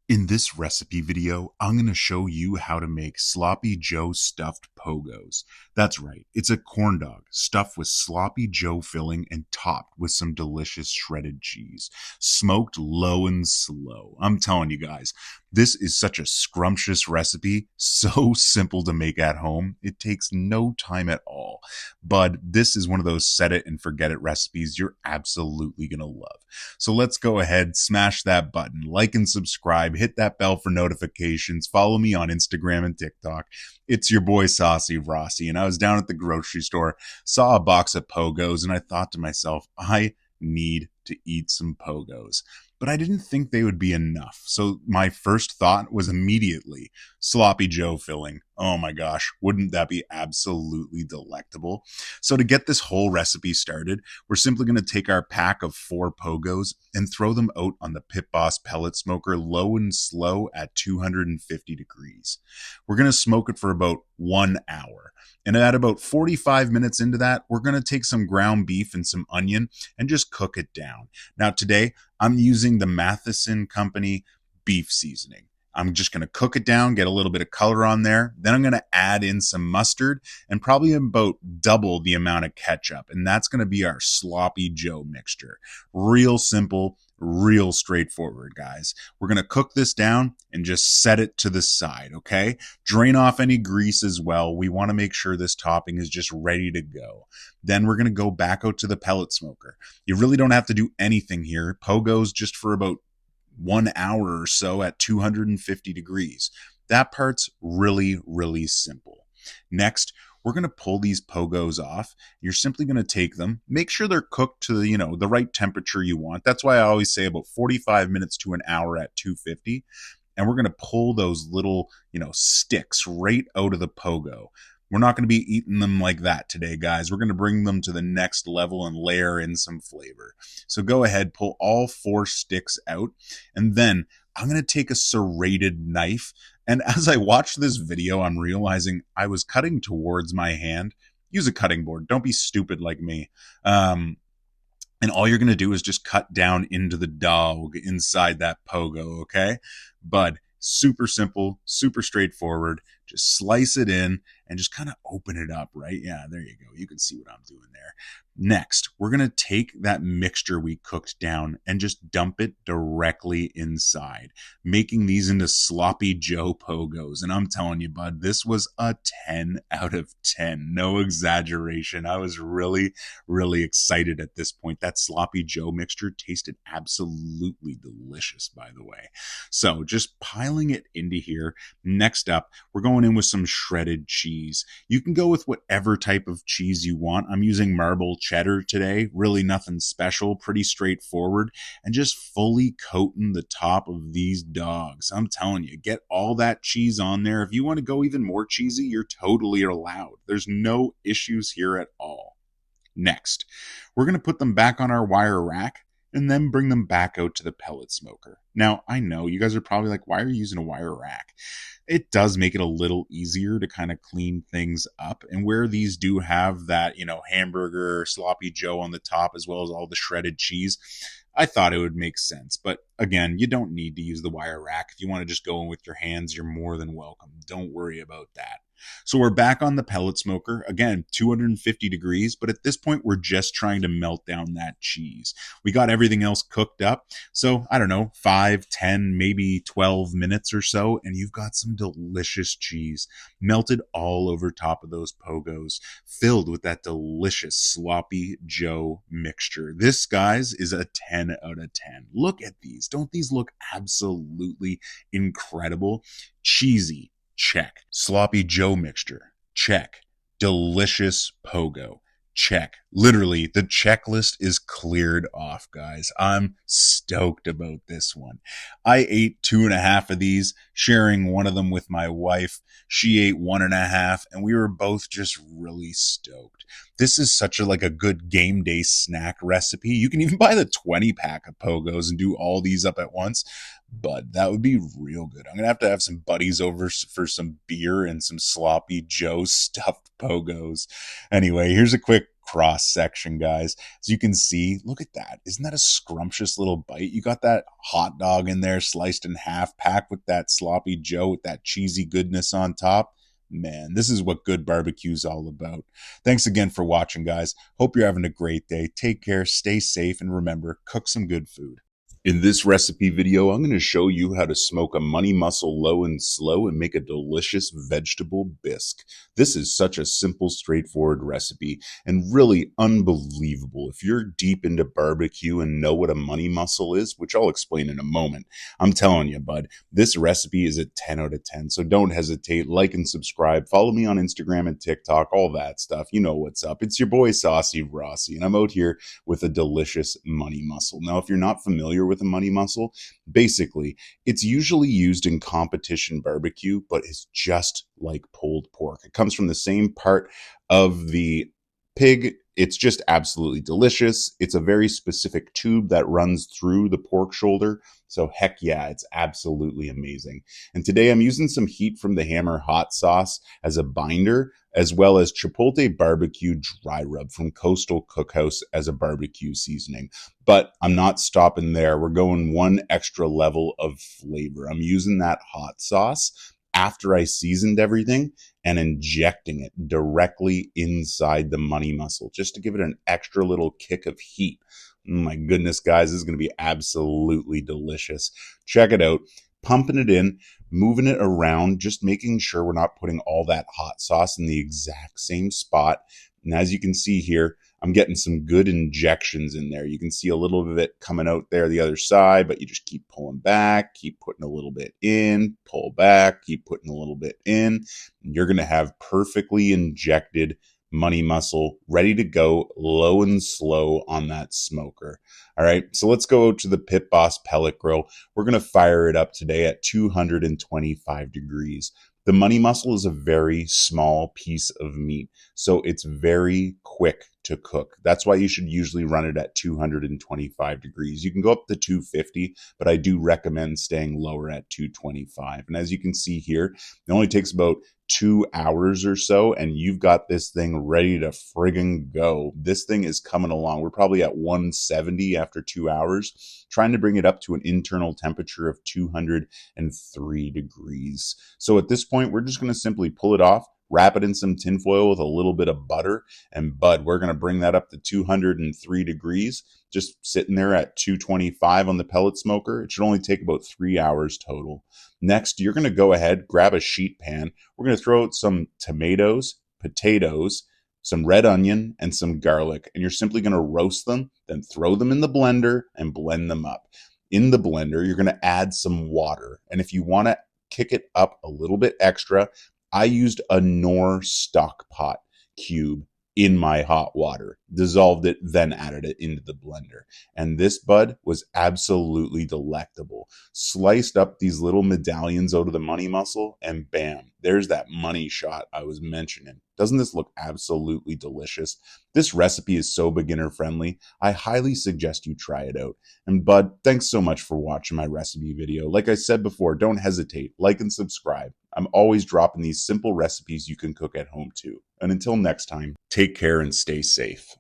In this recipe video, I'm going to show you how to make Sloppy Joe stuffed pogos. That's right, it's a corn dog stuffed with Sloppy Joe filling and topped with some delicious shredded cheese, smoked low and slow. I'm telling you guys, this is such a scrumptious recipe, so simple to make at home. It takes no time at all. But this is one of those set it and forget it recipes you're absolutely going to love. So let's go ahead, smash that button, like and subscribe, hit that bell for notifications, follow me on Instagram and TikTok. It's your boy Saucy Rossy, and I was down at the grocery store, saw a box of pogos, and I thought to myself, I need to eat some pogos. But I didn't think they would be enough. So my first thought was immediately Sloppy Joe filling. Oh my gosh, wouldn't that be absolutely delectable? So to get this whole recipe started, we're simply going to take our pack of 4 pogos and throw them out on the Pit Boss pellet smoker low and slow at 250 degrees. We're going to smoke it for about 1 hour. And at about 45 minutes into that, we're going to take some ground beef and some onion and just cook it down. Now today, I'm using the Matheson Company beef seasoning. I'm just going to cook it down, get a little bit of color on there. Then I'm going to add in some mustard and probably about double the amount of ketchup. And that's going to be our Sloppy Joe mixture. Real simple, real straightforward, guys. We're going to cook this down and just set it to the side, okay? Drain off any grease as well. We want to make sure this topping is just ready to go. Then we're going to go back out to the pellet smoker. You really don't have to do anything here. Pogos just for about 1 hour or so at 250 degrees. That part's really, really simple. Next, we're going to pull these pogos off. You're simply going to take them, make sure they're cooked to the right temperature you want. That's why I always say about 45 minutes to an hour at 250. And we're going to pull those little, sticks right out of the pogo. We're not going to be eating them like that today, guys. We're going to bring them to the next level and layer in some flavor. So go ahead, pull all 4 sticks out, and then I'm going to take a serrated knife. And as I watched this video, I'm realizing I was cutting towards my hand. Use a cutting board. Don't be stupid like me. And all you're going to do is just cut down into the dog inside that pogo, okay? But Super simple, super straightforward. Just slice it in and just kind of open it up, right? Yeah, there you go. You can see what I'm doing there. Next, we're going to take that mixture we cooked down and just dump it directly inside, making these into sloppy Joe pogos. And I'm telling you, bud, this was a 10 out of 10. No exaggeration. I was really, really excited at this point. That sloppy Joe mixture tasted absolutely delicious, by the way. So just piling it into here. Next up, we're going in with some shredded cheese. You can go with whatever type of cheese you want. I'm using marble cheddar today. Really nothing special, pretty straightforward, and just fully coating the top of these dogs. I'm telling you, get all that cheese on there. If you want to go even more cheesy, you're totally allowed. There's no issues here at all. Next, we're going to put them back on our wire rack and then bring them back out to the pellet smoker. Now, I know you guys are probably like, why are you using a wire rack? It does make it a little easier to kind of clean things up. And where these do have that, hamburger, sloppy Joe on the top, as well as all the shredded cheese, I thought it would make sense. But again, you don't need to use the wire rack. If you want to just go in with your hands, you're more than welcome. Don't worry about that. So we're back on the pellet smoker. Again, 250 degrees, but at this point, we're just trying to melt down that cheese. We got everything else cooked up. So I don't know, 5, 10, maybe 12 minutes or so, and you've got some delicious cheese melted all over top of those pogos, filled with that delicious sloppy Joe mixture. This, guys, is a 10 out of 10. Look at these. Don't these look absolutely incredible? Cheesy. Check. Sloppy Joe mixture. Check. Delicious pogo. Check. Literally, the checklist is cleared off, guys. I'm stoked about this one. I ate 2.5 of these, sharing one of them with my wife. She ate 1.5, and we were both just really stoked. This is such a good game day snack recipe. You can even buy the 20-pack of pogos and do all these up at once. But that would be real good. I'm going to have some buddies over for some beer and some sloppy Joe stuffed pogos. Anyway, here's a quick cross section, guys. As you can see, look at that. Isn't that a scrumptious little bite? You got that hot dog in there sliced in half, packed with that sloppy Joe with that cheesy goodness on top. Man, this is what good barbecue is all about. Thanks again for watching, guys. Hope you're having a great day. Take care, stay safe, and remember, cook some good food. In this recipe video, I'm going to show you how to smoke a money mussel low and slow and make a delicious vegetable bisque. This is such a simple, straightforward recipe and really unbelievable. If you're deep into barbecue and know what a money mussel is, which I'll explain in a moment, I'm telling you, bud, this recipe is a 10 out of 10. So don't hesitate, like and subscribe. Follow me on Instagram and TikTok, all that stuff. You know what's up. It's your boy Saucy, Rossy, and I'm out here with a delicious money mussel. Now, if you're not familiar with a money mussel, basically it's usually used in competition barbecue, but it's just like pulled pork. It comes from the same part of the pig. It's just absolutely delicious. It's a very specific tube that runs through the pork shoulder. So heck yeah, it's absolutely amazing. And today I'm using some heat from the Hammer hot sauce as a binder, as well as Chipotle barbecue dry rub from Coastal Cookhouse as a barbecue seasoning. But I'm not stopping there. We're going one extra level of flavor. I'm using that hot sauce after I seasoned everything and injecting it directly inside the money mussel just to give it an extra little kick of heat. My goodness, guys, this is going to be absolutely delicious. Check it out. Pumping it in, moving it around, just making sure we're not putting all that hot sauce in the exact same spot. And as you can see here, I'm getting some good injections in there. You can see a little bit of it coming out there the other side, but you just keep pulling back, keep putting a little bit in, pull back, keep putting a little bit in. And you're going to have perfectly injected money mussel ready to go low and slow on that smoker. All right, so let's go to the Pit Boss pellet grill. We're going to fire it up today at 225 degrees. The money mussel is a very small piece of meat, so it's very quick to cook. That's why you should usually run it at 225 degrees. You can go up to 250, but I do recommend staying lower at 225. And as you can see here, it only takes about 2 hours or so, and you've got this thing ready to friggin' go. This thing is coming along. We're probably at 170 after 2 hours, trying to bring it up to an internal temperature of 203 degrees. So at this point, we're just going to simply pull it off, wrap it in some tinfoil with a little bit of butter, and bud, we're going to bring that up to 203 degrees, just sitting there at 225 on the pellet smoker. It should only take about 3 hours total. Next, you're going to go ahead, grab a sheet pan. We're going to throw out some tomatoes, potatoes, some red onion, and some garlic, and you're simply going to roast them, then throw them in the blender and blend them up. In the blender, you're going to add some water, and if you want to kick it up a little bit extra, I used a Knorr stock pot cube in my hot water, dissolved it, then added it into the blender. And this, bud, was absolutely delectable. Sliced up these little medallions out of the money mussel, and bam, there's that money shot I was mentioning. Doesn't this look absolutely delicious? This recipe is so beginner friendly. I highly suggest you try it out. And bud, thanks so much for watching my recipe video. Like I said before, don't hesitate, like and subscribe. I'm always dropping these simple recipes you can cook at home too. And until next time, take care and stay safe.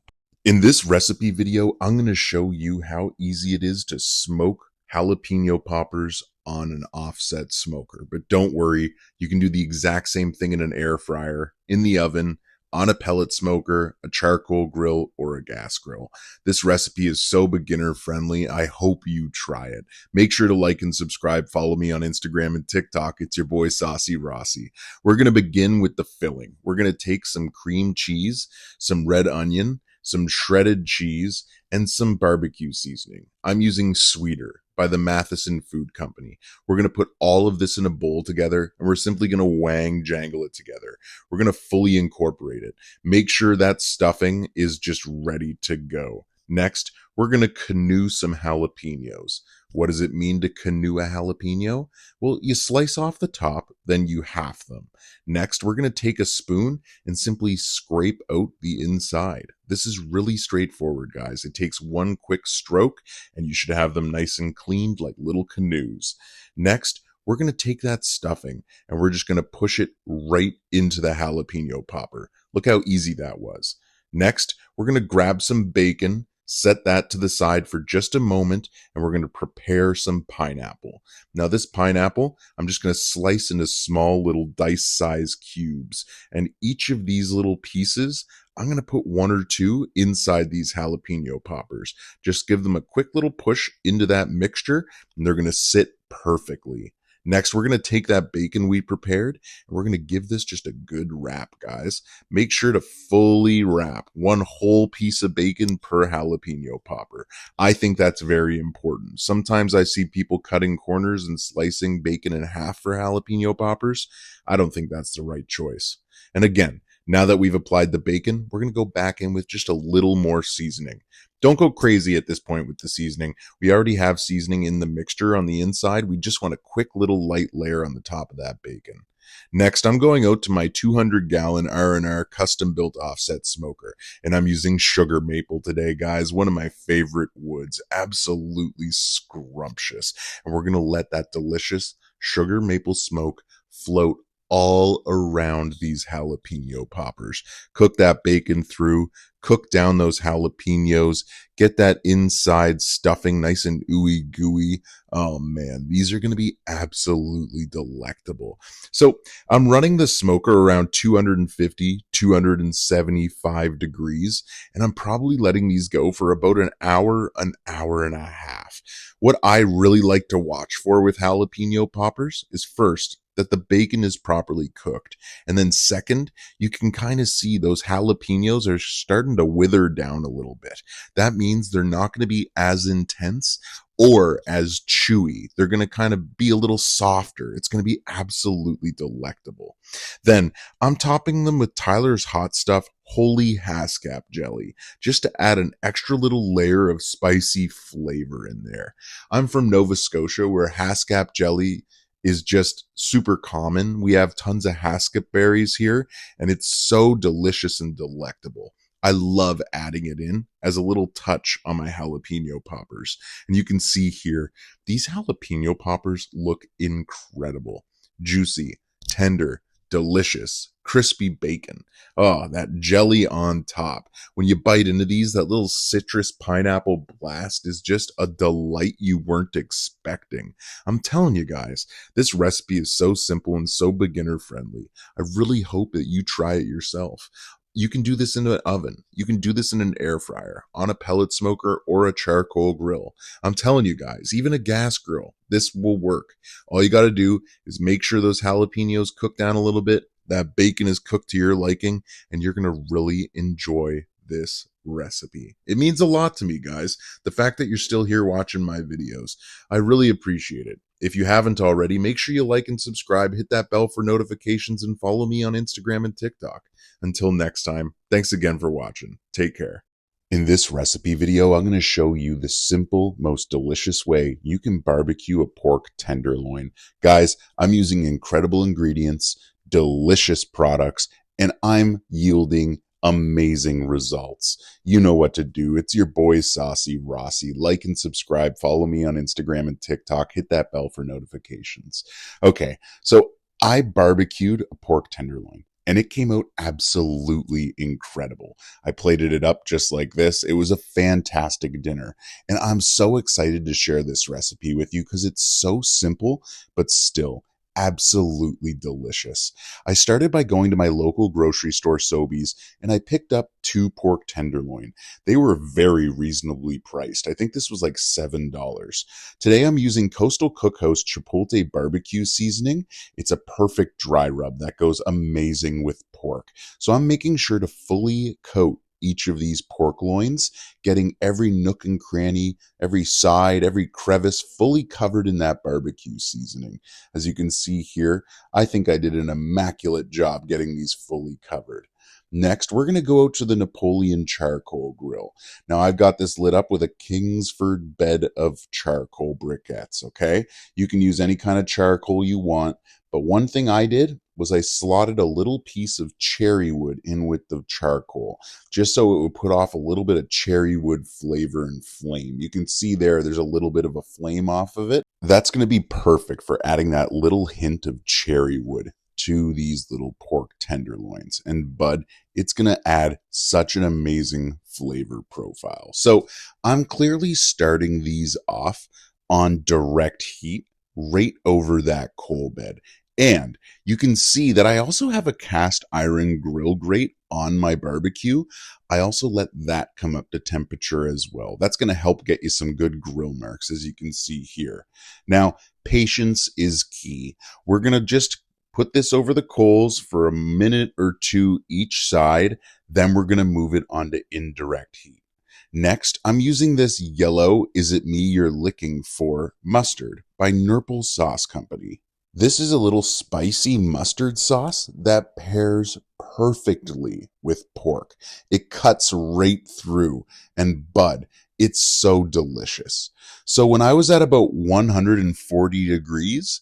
In this recipe video, I'm going to show you how easy it is to smoke jalapeno poppers on an offset smoker. But don't worry, you can do the exact same thing in an air fryer, in the oven, on a pellet smoker, a charcoal grill, or a gas grill. This recipe is so beginner friendly. I hope you try it. Make sure to like and subscribe. Follow me on Instagram and TikTok. It's your boy Saucy Rossy. We're going to begin with the filling. We're going to take some cream cheese, some red onion, some shredded cheese, and some barbecue seasoning. I'm using Sweeter by the Matheson Food Company. We're going to put all of this in a bowl together, and we're simply going to wang jangle it together. We're going to fully incorporate it. Make sure that stuffing is just ready to go. Next, we're going to canoe some jalapenos. What does it mean to canoe a jalapeno? Well, you slice off the top, then you half them. Next, we're going to take a spoon and simply scrape out the inside. This is really straightforward, guys. It takes one quick stroke, and you should have them nice and cleaned like little canoes. Next, we're going to take that stuffing, and we're just going to push it right into the jalapeno popper. Look how easy that was. Next, we're going to grab some bacon, set that to the side for just a moment, and we're going to prepare some pineapple. Now this pineapple, I'm just going to slice into small little dice-sized cubes, and each of these little pieces, I'm going to put one or two inside these jalapeno poppers. Just give them a quick little push into that mixture, and they're going to sit perfectly. Next, we're going to take that bacon we prepared, and we're going to give this just a good wrap, guys. Make sure to fully wrap one whole piece of bacon per jalapeno popper. I think that's very important. Sometimes I see people cutting corners and slicing bacon in half for jalapeno poppers. I don't think that's the right choice. And again, now that we've applied the bacon, we're going to go back in with just a little more seasoning. Don't go crazy at this point with the seasoning. We already have seasoning in the mixture on the inside. We just want a quick little light layer on the top of that bacon. Next, I'm going out to my 200-gallon R&R custom-built offset smoker, and I'm using sugar maple today, guys. One of my favorite woods. Absolutely scrumptious. And we're going to let that delicious sugar maple smoke float all around these jalapeno poppers. Cook that bacon through, cook down those jalapenos, get that inside stuffing nice and ooey gooey. Oh man, these are going to be absolutely delectable. So I'm running the smoker around 250, 275 degrees, and I'm probably letting these go for about an hour and a half. What I really like to watch for with jalapeno poppers is first, that the bacon is properly cooked. And then second, you can kind of see those jalapenos are starting to wither down a little bit. That means they're not going to be as intense or as chewy. They're going to kind of be a little softer. It's going to be absolutely delectable. Then I'm topping them with Tyler's Hot Stuff Holy Haskap jelly, just to add an extra little layer of spicy flavor in there. I'm from Nova Scotia, where Haskap jelly is just super common. We have tons of haskap berries here, and it's so delicious and delectable. I love adding it in as a little touch on my jalapeno poppers. And you can see here, these jalapeno poppers look incredible. Juicy, tender, delicious, crispy bacon. Oh, that jelly on top. When you bite into these, that little citrus pineapple blast is just a delight you weren't expecting. I'm telling you guys, this recipe is so simple and so beginner friendly. I really hope that you try it yourself. You can do this in an oven. You can do this in an air fryer, on a pellet smoker, or a charcoal grill. I'm telling you guys, even a gas grill, this will work. All you got to do is make sure those jalapenos cook down a little bit, that bacon is cooked to your liking, and you're going to really enjoy this recipe. It means a lot to me, guys. The fact that you're still here watching my videos, I really appreciate it. If you haven't already, make sure you like and subscribe, hit that bell for notifications, and follow me on Instagram and TikTok. Until next time, thanks again for watching. Take care. In this recipe video, I'm going to show you the simple, most delicious way you can barbecue a pork tenderloin. Guys, I'm using incredible ingredients, delicious products, and I'm yielding amazing results. You know what to do. It's your boy Saucy, Rossy. Like and subscribe. Follow me on Instagram and TikTok. Hit that bell for notifications. Okay, so I barbecued a pork tenderloin, and it came out absolutely incredible. I plated it up just like this. It was a fantastic dinner. And I'm so excited to share this recipe with you because it's so simple, but still absolutely delicious. I started by going to my local grocery store, Sobeys, and I picked up 2 pork tenderloin. They were very reasonably priced. I think this was like $7. Today I'm using Coastal Cookhouse Chipotle barbecue seasoning. It's a perfect dry rub that goes amazing with pork. So I'm making sure to fully coat each of these pork loins, getting every nook and cranny, every side, every crevice fully covered in that barbecue seasoning. As you can see here, I think I did an immaculate job getting these fully covered. Next, we're going to go out to the Napoleon charcoal grill. Now, I've got this lit up with a Kingsford bed of charcoal briquettes, okay? You can use any kind of charcoal you want, but one thing I did was I slotted a little piece of cherry wood in with the charcoal, just so it would put off a little bit of cherry wood flavor and flame. You can see there's a little bit of a flame off of it. That's going to be perfect for adding that little hint of cherry wood to these little pork tenderloins. And bud, it's going to add such an amazing flavor profile. So I'm clearly starting these off on direct heat right over that coal bed. And you can see that I also have a cast iron grill grate on my barbecue. I also let that come up to temperature as well. That's going to help get you some good grill marks, as you can see here. Now, patience is key. We're going to just put this over the coals for a minute or two each side. Then we're going to move it onto indirect heat. Next, I'm using this yellow Is It Me You're Licking For mustard by Nurple Sauce Company. This is a little spicy mustard sauce that pairs perfectly with pork. It cuts right through, and bud, it's so delicious. So when I was at about 140 degrees,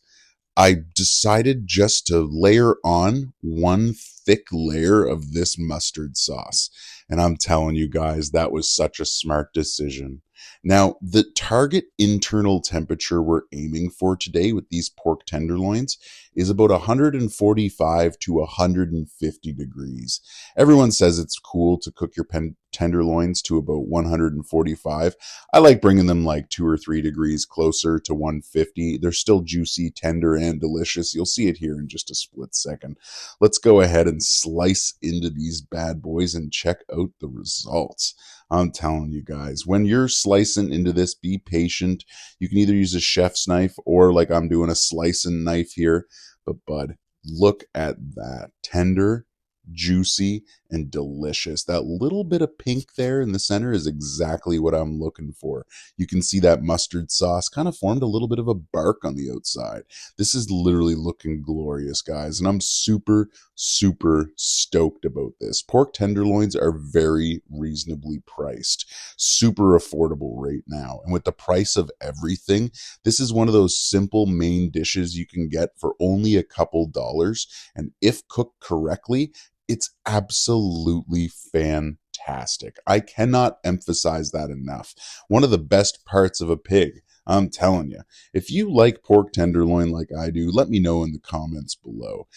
I decided just to layer on one thick layer of this mustard sauce. And I'm telling you guys, that was such a smart decision. Now, the target internal temperature we're aiming for today with these pork tenderloins is about 145 to 150 degrees. Everyone says it's cool to cook your tenderloins to about 145. I like bringing them like 2 or 3 degrees closer to 150. They're still juicy, tender, and delicious. You'll see it here in just a split second. Let's go ahead and slice into these bad boys and check out the results. I'm telling you guys, when you're slicing into this, be patient. You can either use a chef's knife or like I'm doing a slicing knife here. But bud, look at that. Tender, juicy, and delicious. That little bit of pink there in the center is exactly what I'm looking for. You can see that mustard sauce kind of formed a little bit of a bark on the outside. This is literally looking glorious, guys, and I'm super, super stoked about this. Pork tenderloins are very reasonably priced, super affordable right now. And with the price of everything, this is one of those simple main dishes you can get for only a couple dollars. And if cooked correctly, it's absolutely fantastic. fantastic. I cannot emphasize that enough. One of the best parts of a pig. I'm telling you. If you like pork tenderloin like I do, let me know in the comments below.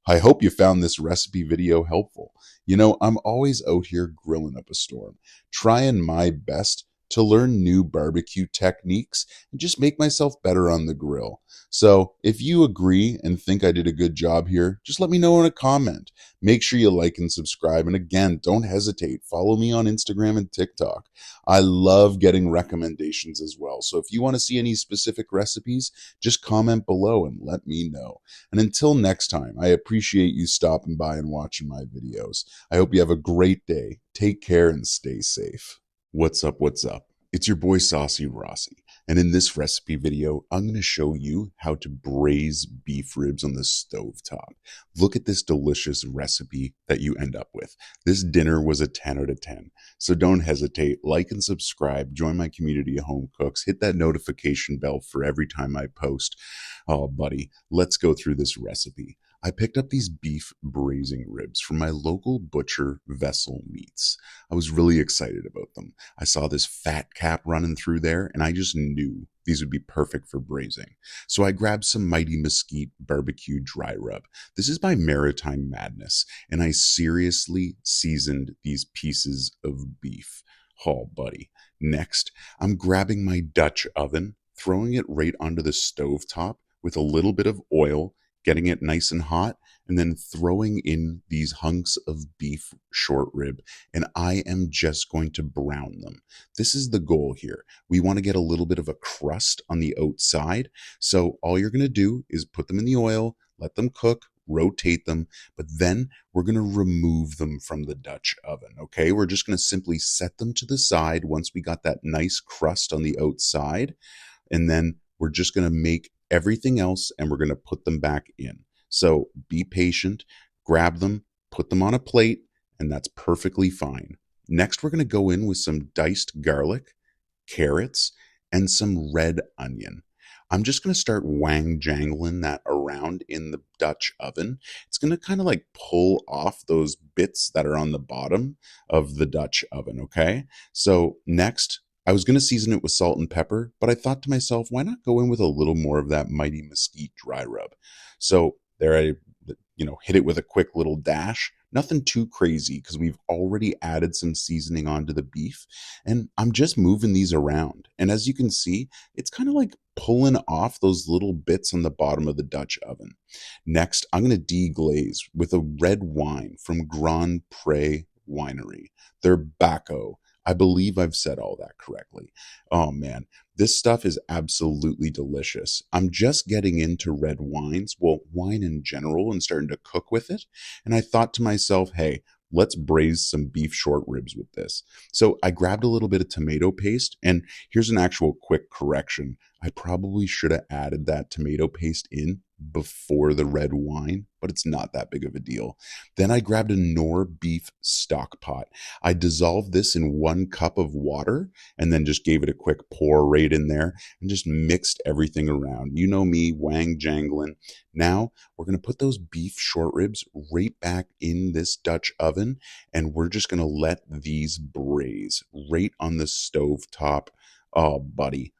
I hope you found this recipe video helpful. You know, I'm always out here grilling up a storm, trying my best to learn new barbecue techniques and just make myself better on the grill. So if you agree and think I did a good job here, just let me know in a comment. Make sure you like and subscribe. And again, don't hesitate. Follow me on Instagram and TikTok. I love getting recommendations as well. So if you want to see any specific recipes, just comment below and let me know. And until next time, I appreciate you stopping by and watching my videos. I hope you have a great day. Take care and stay safe. What's up? What's up? It's your boy Saucy Rossy. And in this recipe video, I'm going to show you how to braise beef ribs on the stovetop. Look at this delicious recipe that you end up with. This dinner was a 10 out of 10. So don't hesitate. Like and subscribe. Join my community of home cooks. Hit that notification bell for every time I post. Oh, buddy, let's go through this recipe. I picked up these beef braising ribs from my local butcher, Vessel Meats. I was really excited about them. I saw this fat cap running through there, and I just knew these would be perfect for braising. So I grabbed some Mighty Mesquite barbecue dry rub. This is by Maritime Madness, and I seriously seasoned these pieces of beef. Oh, buddy. Next, I'm grabbing my Dutch oven, throwing it right onto the stovetop with a little bit of oil, getting it nice and hot, and then throwing in these hunks of beef short rib, and I am just going to brown them. This is the goal here. We want to get a little bit of a crust on the outside, so all you're going to do is put them in the oil, let them cook, rotate them, but then we're going to remove them from the Dutch oven, okay? We're just going to simply set them to the side once we got that nice crust on the outside, and then we're just going to make everything else and we're going to put them back in. So be patient, grab them, put them on a plate, and that's perfectly fine. Next, we're going to go in with some diced garlic, carrots, and some red onion. I'm just going to start wang jangling that around in the Dutch oven. It's going to kind of like pull off those bits that are on the bottom of the Dutch oven, okay? So next, I was going to season it with salt and pepper, but I thought to myself, why not go in with a little more of that Mighty Mesquite dry rub? So there I, hit it with a quick little dash. Nothing too crazy because we've already added some seasoning onto the beef, and I'm just moving these around. And as you can see, it's kind of like pulling off those little bits on the bottom of the Dutch oven. Next, I'm going to deglaze with a red wine from Grand Pré Winery. Their Baco. I believe I've said all that correctly. Oh man, this stuff is absolutely delicious. I'm just getting into red wines, well, wine in general, and starting to cook with it. And I thought to myself, hey, let's braise some beef short ribs with this. So I grabbed a little bit of tomato paste, and here's an actual quick correction. I probably should have added that tomato paste in before the red wine, but it's not that big of a deal. Then I grabbed a Knorr beef stock pot. I dissolved this in 1 cup of water and then just gave it a quick pour right in there and just mixed everything around. You know me, wang jangling. Now we're going to put those beef short ribs right back in this Dutch oven, and we're just going to let these braise right on the stove top. Oh, buddy.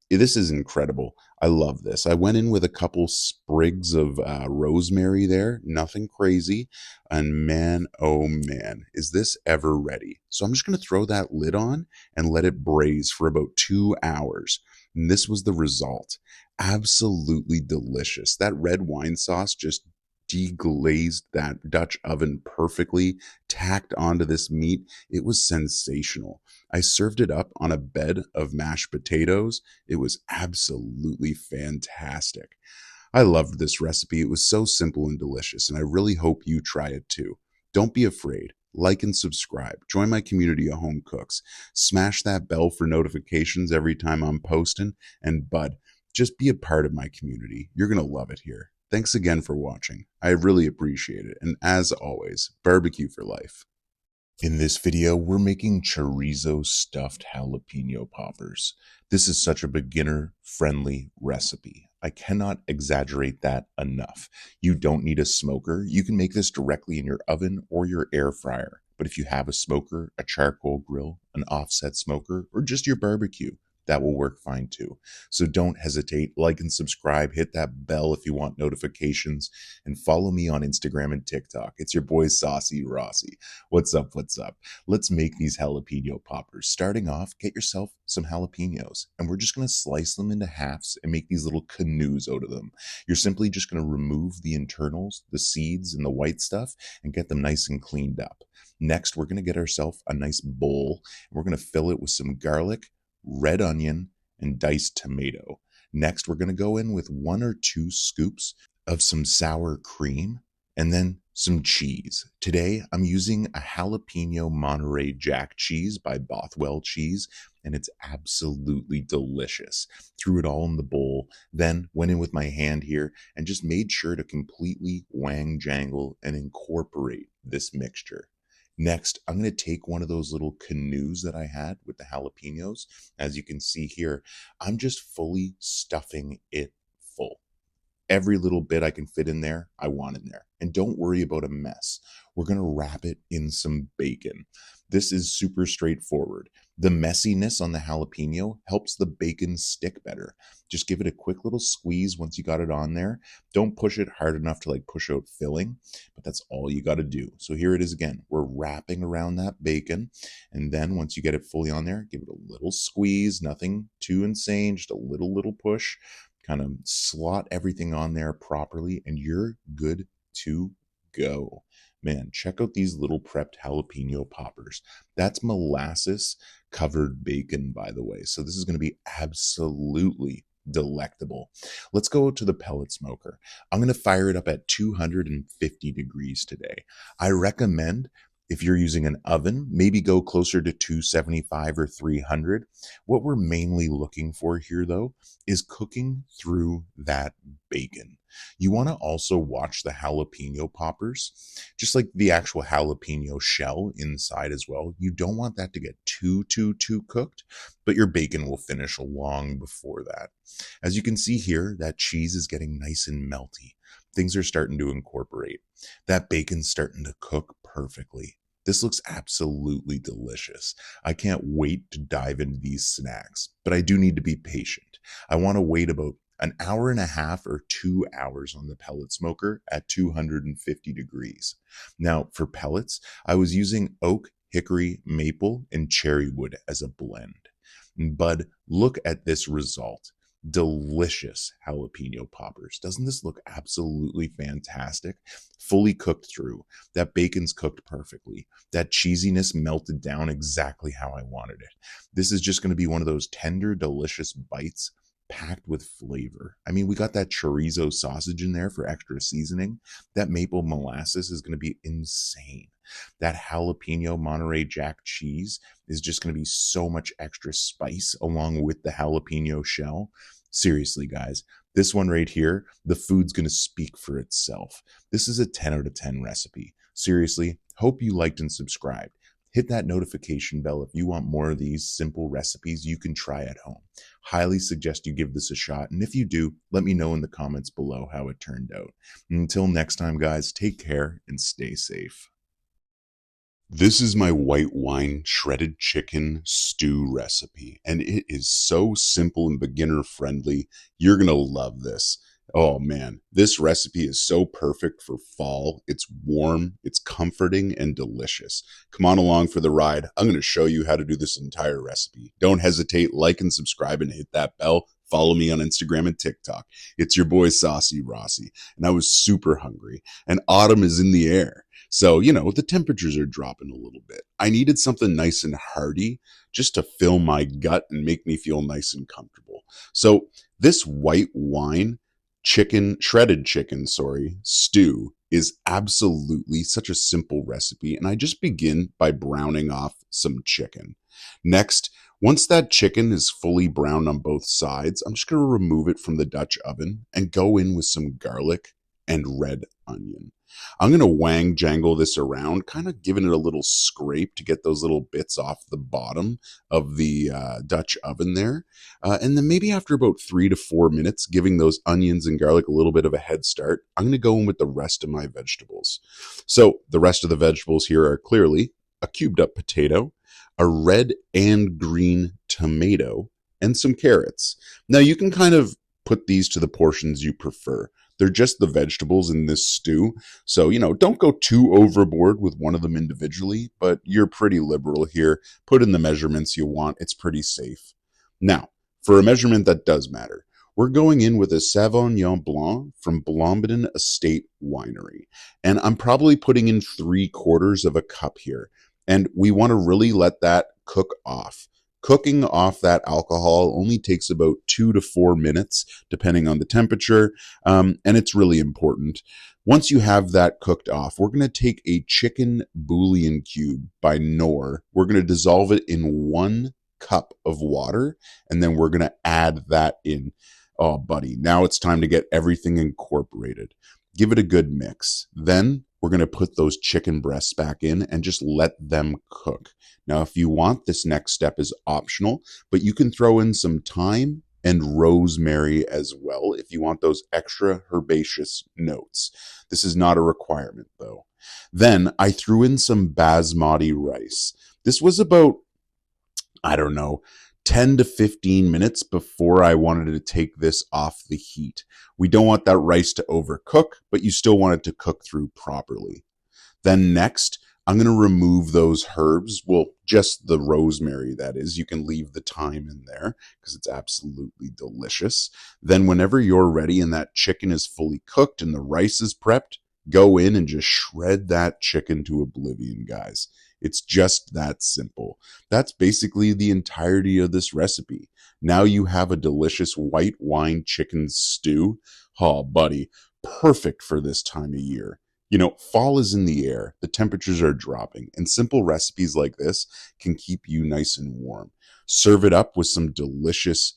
This is incredible. I love this. I went in with a couple sprigs of rosemary there, nothing crazy. And man, oh man, is this ever ready? So I'm just going to throw that lid on and let it braise for about 2 hours. And this was the result. Absolutely delicious. That red wine sauce just deglazed that Dutch oven perfectly, tacked onto this meat. It was sensational. I served it up on a bed of mashed potatoes. It was absolutely fantastic. I loved this recipe. It was so simple and delicious, and I really hope you try it too. Don't be afraid. Like and subscribe. Join my community of home cooks. Smash that bell for notifications every time I'm posting. And bud, just be a part of my community. You're going to love it here. Thanks again for watching. I really appreciate it. And as always, barbecue for life. In this video, we're making chorizo stuffed jalapeno poppers. This is such a beginner-friendly recipe. I cannot exaggerate that enough. You don't need a smoker. You can make this directly in your oven or your air fryer. But if you have a smoker, a charcoal grill, an offset smoker, or just your barbecue, that will work fine too. So don't hesitate. Like and subscribe. Hit that bell if you want notifications. And follow me on Instagram and TikTok. It's your boy Saucy Rossy. What's up? What's up? Let's make these jalapeno poppers. Starting off, get yourself some jalapenos. And we're just going to slice them into halves and make these little canoes out of them. You're simply just going to remove the internals, the seeds, and the white stuff and get them nice and cleaned up. Next, we're going to get ourselves a nice bowl. And we're going to fill it with some garlic, red onion, and diced tomato. Next, we're going to go in with 1 or 2 scoops of some sour cream and then some cheese. Today, I'm using a jalapeno Monterey Jack cheese by Bothwell Cheese, and it's absolutely delicious. Threw it all in the bowl, then went in with my hand here and just made sure to completely wang jangle and incorporate this mixture. Next, I'm going to take one of those little canoes that I had with the jalapenos. As you can see here, I'm just fully stuffing it full. Every little bit I can fit in there, I want in there. And don't worry about a mess. We're going to wrap it in some bacon. This is super straightforward. The messiness on the jalapeno helps the bacon stick better. Just give it a quick little squeeze once you got it on there. Don't push it hard enough to like push out filling, but that's all you got to do. So here it is again. We're wrapping around that bacon. And then once you get it fully on there, give it a little squeeze, nothing too insane, just a little push. Kind of slot everything on there properly and you're good to go. Man, check out these little prepped jalapeno poppers. That's molasses covered bacon, by the way. So this is going to be absolutely delectable. Let's go to the pellet smoker. I'm going to fire it up at 250 degrees today. I recommend if you're using an oven, maybe go closer to 275 or 300. What we're mainly looking for here, though, is cooking through that bacon. You want to also watch the jalapeno poppers, just like the actual jalapeno shell inside as well. You don't want that to get too cooked, but your bacon will finish long before that. As you can see here, that cheese is getting nice and melty. Things are starting to incorporate. That bacon's starting to cook perfectly. This looks absolutely delicious. I can't wait to dive into these snacks, but I do need to be patient. I want to wait about an hour and a half or 2 hours on the pellet smoker at 250 degrees. Now, for pellets, I was using oak, hickory, maple, and cherry wood as a blend. But look at this result. Delicious jalapeno poppers. Doesn't this look absolutely fantastic? Fully cooked through. That bacon's cooked perfectly. That cheesiness melted down exactly how I wanted it. This is just going to be one of those tender, delicious bites packed with flavor. I mean, we got that chorizo sausage in there for extra seasoning. That maple molasses is going to be insane. That jalapeno Monterey Jack cheese is just going to be so much extra spice along with the jalapeno shell. Seriously, guys, this one right here, the food's going to speak for itself. This is a 10 out of 10 recipe. Seriously, hope you liked and subscribed. Hit that notification bell if you want more of these simple recipes you can try at home. Highly suggest you give this a shot. And if you do, let me know in the comments below how it turned out. Until next time, guys, take care and stay safe. This is my white wine shredded chicken stew recipe, and it is so simple and beginner friendly. You're going to love this. Oh man, this recipe is so perfect for fall. It's warm, it's comforting, and delicious. Come on along for the ride. I'm going to show you how to do this entire recipe. Don't hesitate, like and subscribe and hit that bell. Follow me on Instagram and TikTok. It's your boy Saucy Rossy, and I was super hungry, and autumn is in the air. So, the temperatures are dropping a little bit. I needed something nice and hearty just to fill my gut and make me feel nice and comfortable. So this white wine shredded chicken, stew is absolutely such a simple recipe. And I just begin by browning off some chicken. Next, once that chicken is fully browned on both sides, I'm just going to remove it from the Dutch oven and go in with some garlic and red onion. I'm going to wang jangle this around, kind of giving it a little scrape to get those little bits off the bottom of the Dutch oven there. And then maybe after about 3 to 4 minutes, giving those onions and garlic a little bit of a head start, I'm going to go in with the rest of my vegetables. So the rest of the vegetables here are clearly a cubed up potato, a red and green tomato, and some carrots. Now you can kind of put these to the portions you prefer. They're just the vegetables in this stew. So, don't go too overboard with one of them individually, but you're pretty liberal here. Put in the measurements you want. It's pretty safe. Now, for a measurement that does matter, we're going in with a Sauvignon Blanc from Blombiton Estate Winery. And I'm probably putting in 3/4 of a cup here. And we want to really let that cook off. Cooking off that alcohol only takes about 2 to 4 minutes, depending on the temperature, and it's really important. Once you have that cooked off, we're going to take a chicken bouillon cube by Knorr. We're going to dissolve it in 1 cup of water, and then we're going to add that in. Oh, buddy, now it's time to get everything incorporated. Give it a good mix. Then we're going to put those chicken breasts back in and just let them cook. Now, if you want, this next step is optional, but you can throw in some thyme and rosemary as well if you want those extra herbaceous notes. This is not a requirement, though. Then I threw in some basmati rice. This was about, 10 to 15 minutes before I wanted to take this off the heat. We don't want that rice to overcook, but you still want it to cook through properly. Then next, I'm going to remove those herbs. Well, just the rosemary, that is. You can leave the thyme in there because it's absolutely delicious. Then whenever you're ready and that chicken is fully cooked and the rice is prepped, go in and just shred that chicken to oblivion, guys. It's just that simple. That's basically the entirety of this recipe. Now you have a delicious white wine chicken stew. Oh, buddy, perfect for this time of year. Fall is in the air, the temperatures are dropping, and simple recipes like this can keep you nice and warm. Serve it up with some delicious,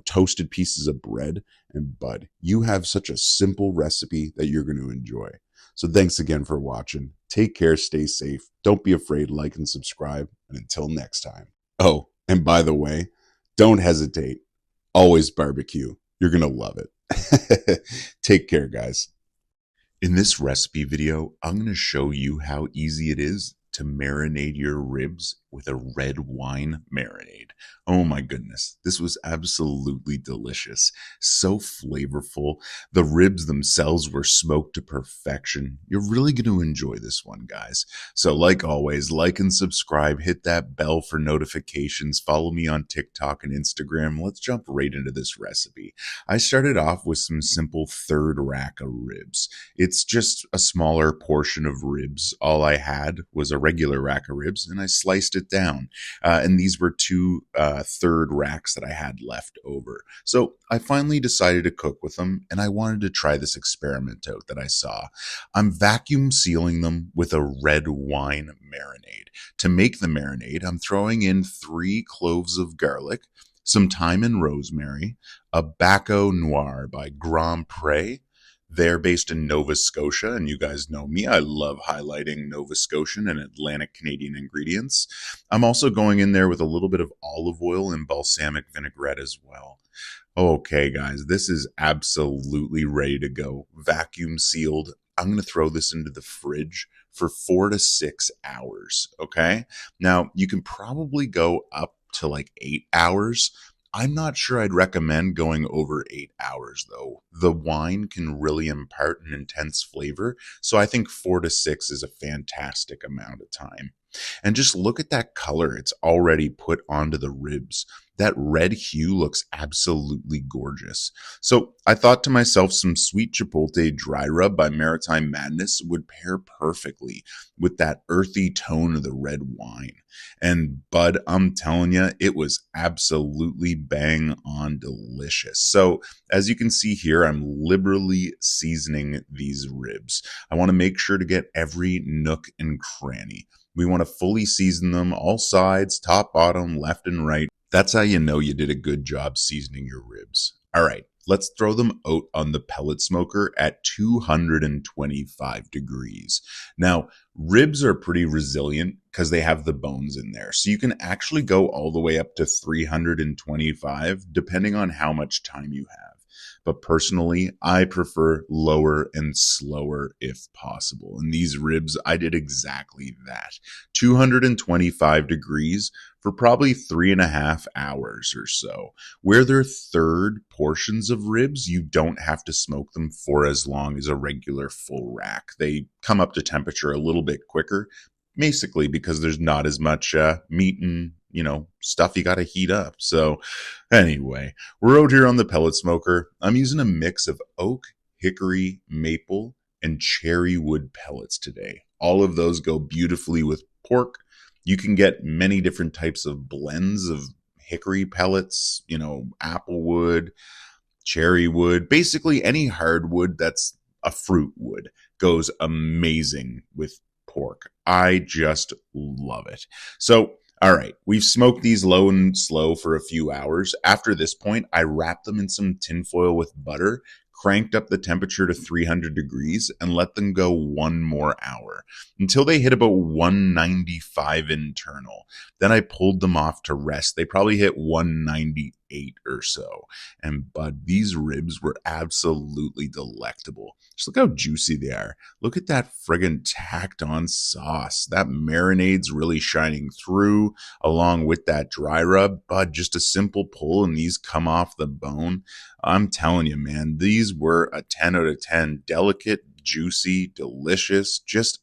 toasted pieces of bread, and bud, you have such a simple recipe that you're going to enjoy. So thanks again for watching. Take care, stay safe. Don't be afraid, like and subscribe, and until next time. Oh, and by the way, don't hesitate. Always barbecue. You're going to love it. Take care, guys. In this recipe video, I'm going to show you how easy it is to marinate your ribs with a red wine marinade. Oh my goodness, this was absolutely delicious. So flavorful. The ribs themselves were smoked to perfection. You're really going to enjoy this one, guys. So like always, like and subscribe, hit that bell for notifications, follow me on TikTok and Instagram. Let's jump right into this recipe. I started off with some simple third rack of ribs. It's just a smaller portion of ribs. All I had was a regular rack of ribs and I sliced it down. And these were 2 third racks that I had left over. So I finally decided to cook with them and I wanted to try this experiment out that I saw. I'm vacuum sealing them with a red wine marinade. To make the marinade, I'm throwing in 3 cloves of garlic, some thyme and rosemary, a Baco Noir by Grand Pré. They're based in Nova Scotia, and you guys know me. I love highlighting Nova Scotian and Atlantic Canadian ingredients. I'm also going in there with a little bit of olive oil and balsamic vinaigrette as well. Okay, guys, this is absolutely ready to go. Vacuum sealed. I'm going to throw this into the fridge for 4 to 6 hours, okay? Now, you can probably go up to like 8 hours. I'm not sure I'd recommend going over 8 hours, though. The wine can really impart an intense flavor, so I think 4 to 6 is a fantastic amount of time. And just look at that color it's already put onto the ribs. That red hue looks absolutely gorgeous. So I thought to myself some sweet chipotle dry rub by Maritime Madness would pair perfectly with that earthy tone of the red wine. And bud, I'm telling you, it was absolutely bang on delicious. So as you can see here, I'm liberally seasoning these ribs. I want to make sure to get every nook and cranny. We want to fully season them, all sides, top, bottom, left, and right. That's how you know you did a good job seasoning your ribs. All right, let's throw them out on the pellet smoker at 225 degrees. Now, ribs are pretty resilient because they have the bones in there. So you can actually go all the way up to 325 depending on how much time you have. But personally, I prefer lower and slower if possible. And these ribs, I did exactly that. 225 degrees for probably 3.5 hours or so. Where they're third portions of ribs, you don't have to smoke them for as long as a regular full rack. They come up to temperature a little bit quicker, basically because there's not as much meat and stuff you got to heat up. So anyway, we're out here on the pellet smoker. I'm using a mix of oak, hickory, maple, and cherry wood pellets today. All of those go beautifully with pork. You can get many different types of blends of hickory pellets, apple wood, cherry wood, basically any hardwood that's a fruit wood goes amazing with pork. I just love it. So, all right, we've smoked these low and slow for a few hours. After this point, I wrapped them in some tinfoil with butter, cranked up the temperature to 300 degrees, and let them go one more hour until they hit about 195 internal. Then I pulled them off to rest. They probably hit 198 or so. And bud, these ribs were absolutely delectable. Just look how juicy they are. Look at that friggin' tacked on sauce. That marinade's really shining through along with that dry rub. Bud, just a simple pull and these come off the bone. I'm telling you, man, these were a 10 out of 10. Delicate, juicy, delicious, just,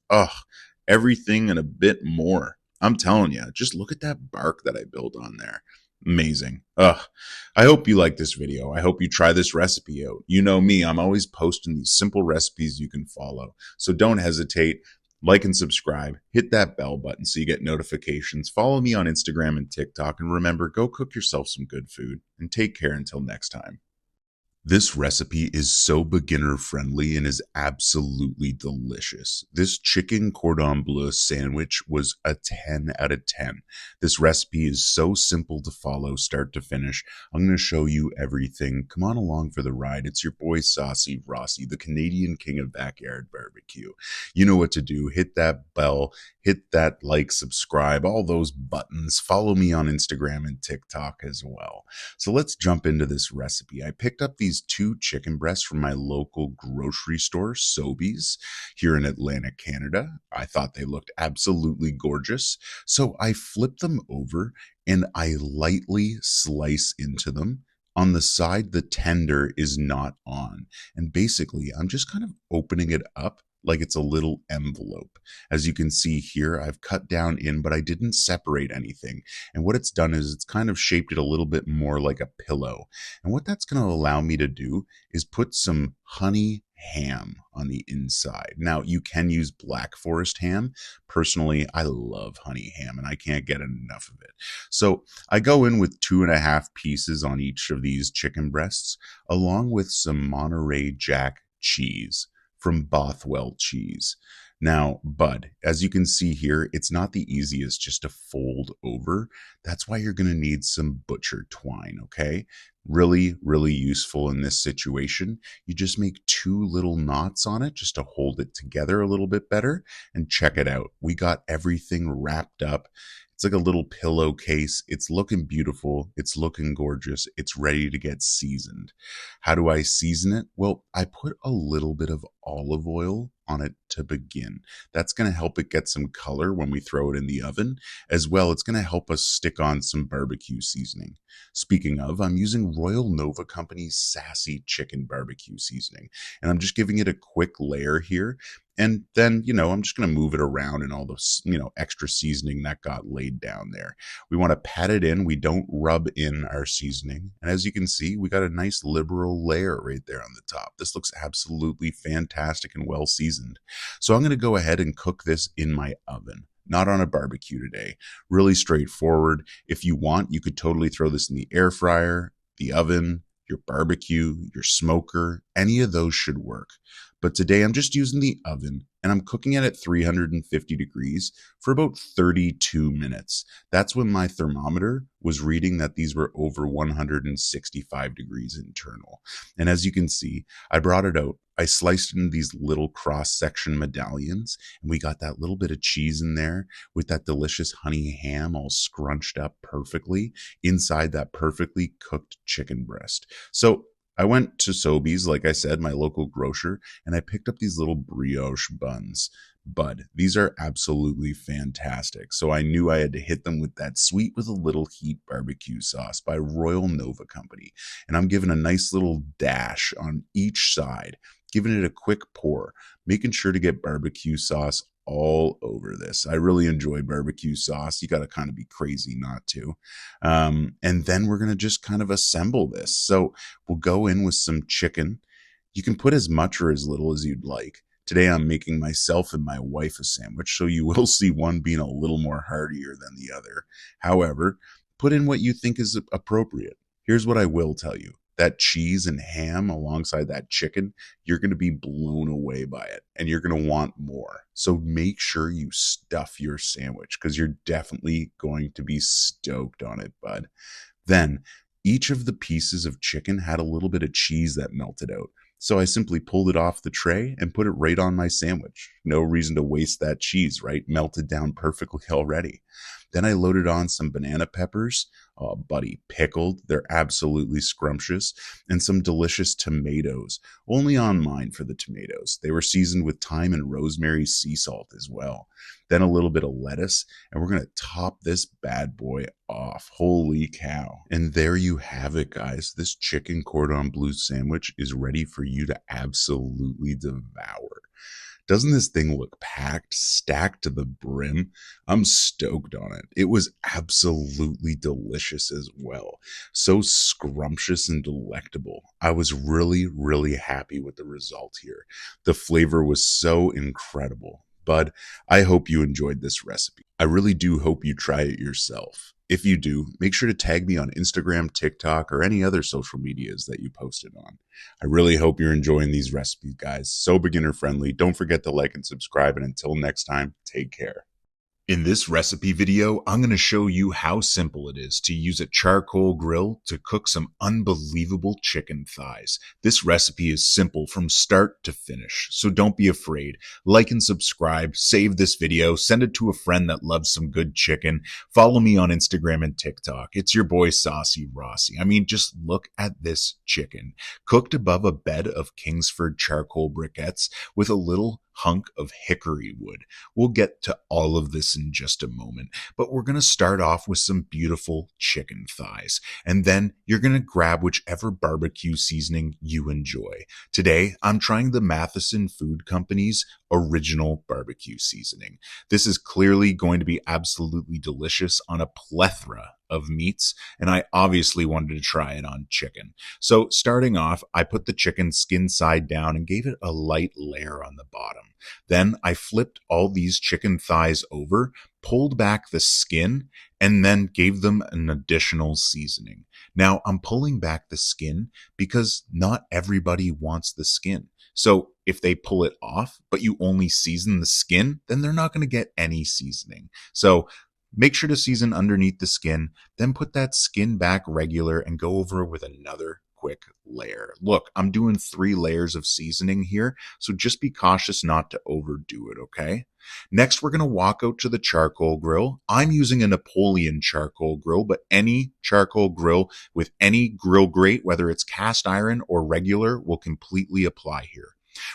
everything and a bit more. I'm telling you, just look at that bark that I built on there. Amazing. I hope you like this video. I hope you try this recipe out. You know me, I'm always posting these simple recipes you can follow. So don't hesitate. Like and subscribe. Hit that bell button so you get notifications. Follow me on Instagram and TikTok. And remember, go cook yourself some good food. And take care until next time. This recipe is so beginner friendly and is absolutely delicious. This chicken cordon bleu sandwich was a 10 out of 10. This recipe is so simple to follow start to finish. I'm going to show you everything. Come on along for the ride. It's your boy Saucy Rossy, the Canadian king of backyard barbecue. You know what to do. Hit that bell, hit that like, subscribe, all those buttons. Follow me on Instagram and TikTok as well. So let's jump into this recipe. I picked up these 2 chicken breasts from my local grocery store, Sobeys, here in Atlantic, Canada. I thought they looked absolutely gorgeous. So I flipped them over and I lightly slice into them. On the side, the tender is not on. And basically, I'm just kind of opening it up like it's a little envelope. As you can see here, I've cut down in, but I didn't separate anything. And what it's done is it's kind of shaped it a little bit more like a pillow. And what that's going to allow me to do is put some honey ham on the inside. Now, you can use Black Forest ham. Personally, I love honey ham and I can't get enough of it. So I go in with 2.5 pieces on each of these chicken breasts, along with some Monterey Jack cheese from Bothwell cheese. Now, bud, as you can see here, it's not the easiest just to fold over. That's why you're going to need some butcher twine, okay? Really, really useful in this situation. You just make 2 little knots on it just to hold it together a little bit better. And check it out. We got everything wrapped up. It's like a little pillowcase. It's looking beautiful. It's looking gorgeous. It's ready to get seasoned. How do I season it? Well, I put a little bit of olive oil on it to begin. That's going to help it get some color when we throw it in the oven. As well, it's going to help us stick on some barbecue seasoning. Speaking of, I'm using Royal Nova Company's Saucy chicken barbecue seasoning. And I'm just giving it a quick layer here. And then, I'm just going to move it around and all this, extra seasoning that got laid down there. We want to pat it in. We don't rub in our seasoning. And as you can see, we got a nice liberal layer right there on the top. This looks absolutely fantastic and well seasoned. So I'm going to go ahead and cook this in my oven. Not on a barbecue today. Really straightforward. If you want, you could totally throw this in the air fryer, the oven, your barbecue, your smoker, any of those should work. But today I'm just using the oven and I'm cooking it at 350 degrees for about 32 minutes. That's when my thermometer was reading that these were over 165 degrees internal. And as you can see, I brought it out. I sliced it into these little cross-section medallions, and we got that little bit of cheese in there with that delicious honey ham all scrunched up perfectly inside that perfectly cooked chicken breast. So I went to Sobeys, like I said, my local grocer, and I picked up these little brioche buns. Bud, these are absolutely fantastic. So I knew I had to hit them with that sweet with a little heat barbecue sauce by Royal Nova Company. And I'm giving a nice little dash on each side, giving it a quick pour, making sure to get barbecue sauce all over this. I really enjoy barbecue sauce. You got to kind of be crazy not to. And then we're going to just kind of assemble this. So we'll go in with some chicken. You can put as much or as little as you'd like. Today I'm making myself and my wife a sandwich, so you will see one being a little more heartier than the other. However, put in what you think is appropriate. Here's what I will tell you. That cheese and ham alongside that chicken, you're going to be blown away by it and you're going to want more. So make sure you stuff your sandwich because you're definitely going to be stoked on it, bud. Then each of the pieces of chicken had a little bit of cheese that melted out. So I simply pulled it off the tray and put it right on my sandwich. No reason to waste that cheese, right? Melted down perfectly already. Then I loaded on some banana peppers, buddy, pickled. They're absolutely scrumptious. And some delicious tomatoes, only on mine for the tomatoes. They were seasoned with thyme and rosemary sea salt as well. Then a little bit of lettuce, and we're going to top this bad boy off. Holy cow. And there you have it, guys. This chicken cordon bleu sandwich is ready for you to absolutely devour. Doesn't this thing look packed, stacked to the brim? I'm stoked on it. It was absolutely delicious as well. So scrumptious and delectable. I was really, really happy with the result here. The flavor was so incredible. Bud, I hope you enjoyed this recipe. I really do hope you try it yourself. If you do, make sure to tag me on Instagram, TikTok, or any other social medias that you posted on. I really hope you're enjoying these recipes, guys. So beginner friendly. Don't forget to like and subscribe. And until next time, take care. In this recipe video, I'm going to show you how simple it is to use a charcoal grill to cook some unbelievable chicken thighs. This recipe is simple from start to finish, so don't be afraid. Like and subscribe, save this video, send it to a friend that loves some good chicken. Follow me on Instagram and TikTok. It's your boy Saucy Rossy. I mean, just look at this chicken. Cooked above a bed of Kingsford charcoal briquettes with a little hunk of hickory wood. We'll get to all of this in just a moment, but we're going to start off with some beautiful chicken thighs, and then you're going to grab whichever barbecue seasoning you enjoy. Today, I'm trying the Matheson Food Company's original barbecue seasoning. This is clearly going to be absolutely delicious on a plethora of meats, and I obviously wanted to try it on chicken. So starting off, I put the chicken skin side down and gave it a light layer on the bottom. Then I flipped all these chicken thighs over, pulled back the skin, and then gave them an additional seasoning. Now I'm pulling back the skin because not everybody wants the skin. So if they pull it off, but you only season the skin, then they're not going to get any seasoning. So make sure to season underneath the skin, then put that skin back regular and go over with another quick layer. Look, I'm doing 3 layers of seasoning here, so just be cautious not to overdo it, okay? Next, we're going to walk out to the charcoal grill. I'm using a Napoleon charcoal grill, but any charcoal grill with any grill grate, whether it's cast iron or regular, will completely apply here.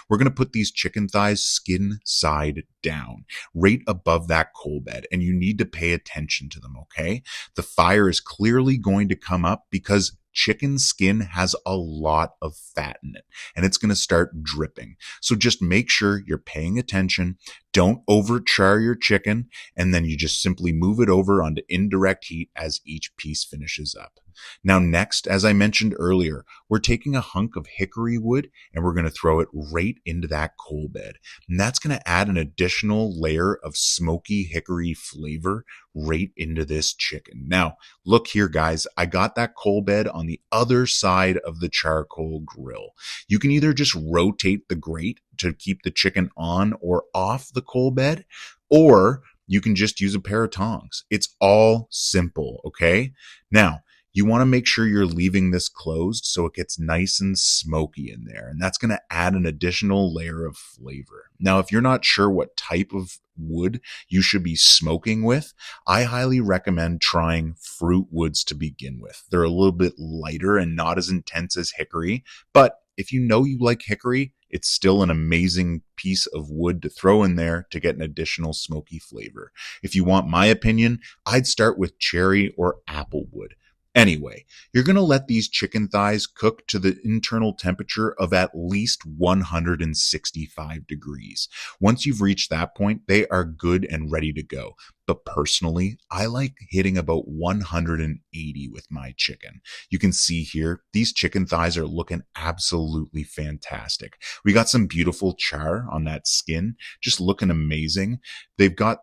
We're going to put these chicken thighs skin side down, right above that coal bed, and you need to pay attention to them, okay? The fire is clearly going to come up because chicken skin has a lot of fat in it, and it's going to start dripping. So just make sure you're paying attention. Don't overchar your chicken, and then you just simply move it over onto indirect heat as each piece finishes up. Now next, as I mentioned earlier, we're taking a hunk of hickory wood and we're going to throw it right into that coal bed. And that's going to add an additional layer of smoky hickory flavor right into this chicken. Now, look here, guys. I got that coal bed on the other side of the charcoal grill. You can either just rotate the grate to keep the chicken on or off the coal bed, or you can just use a pair of tongs. It's all simple, okay? Now, You want to make sure you're leaving this closed so it gets nice and smoky in there. And that's going to add an additional layer of flavor. Now, if you're not sure what type of wood you should be smoking with, I highly recommend trying fruit woods to begin with. They're a little bit lighter and not as intense as hickory, but if you know you like hickory, it's still an amazing piece of wood to throw in there to get an additional smoky flavor. If you want my opinion, I'd start with cherry or apple wood. Anyway, you're going to let these chicken thighs cook to the internal temperature of at least 165 degrees. Once you've reached that point, they are good and ready to go. But personally, I like hitting about 180 with my chicken. You can see here, these chicken thighs are looking absolutely fantastic. We got some beautiful char on that skin, just looking amazing. They've got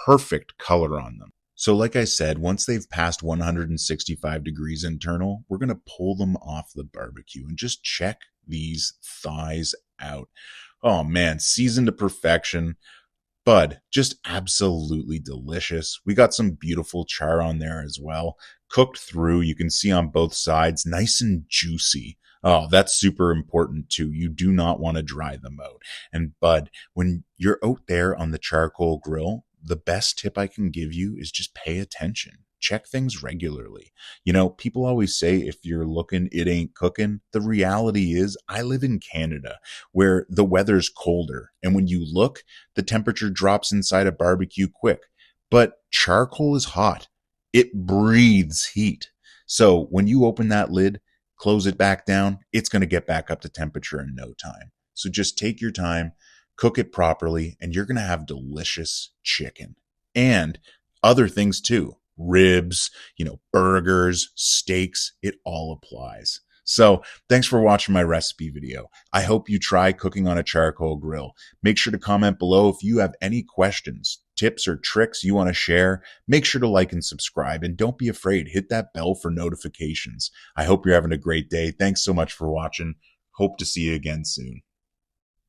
perfect color on them. So like I said, once they've passed 165 degrees internal, we're going to pull them off the barbecue and just check these thighs out. Oh man, seasoned to perfection. Bud, just absolutely delicious. We got some beautiful char on there as well. Cooked through, you can see on both sides, nice and juicy. Oh, that's super important too. You do not want to dry them out. And Bud, when you're out there on the charcoal grill, the best tip I can give you is just pay attention. Check things regularly. You know, people always say if you're looking, it ain't cooking. The reality is I live in Canada where the weather's colder. And when you look, the temperature drops inside a barbecue quick. But charcoal is hot. It breathes heat. So when you open that lid, close it back down, it's going to get back up to temperature in no time. So just take your time, cook it properly, and you're going to have delicious chicken and other things too. Ribs, burgers, steaks, it all applies. So thanks for watching my recipe video. I hope you try cooking on a charcoal grill. Make sure to comment below if you have any questions, tips, or tricks you want to share. Make sure to like and subscribe, and don't be afraid. Hit that bell for notifications. I hope you're having a great day. Thanks so much for watching. Hope to see you again soon.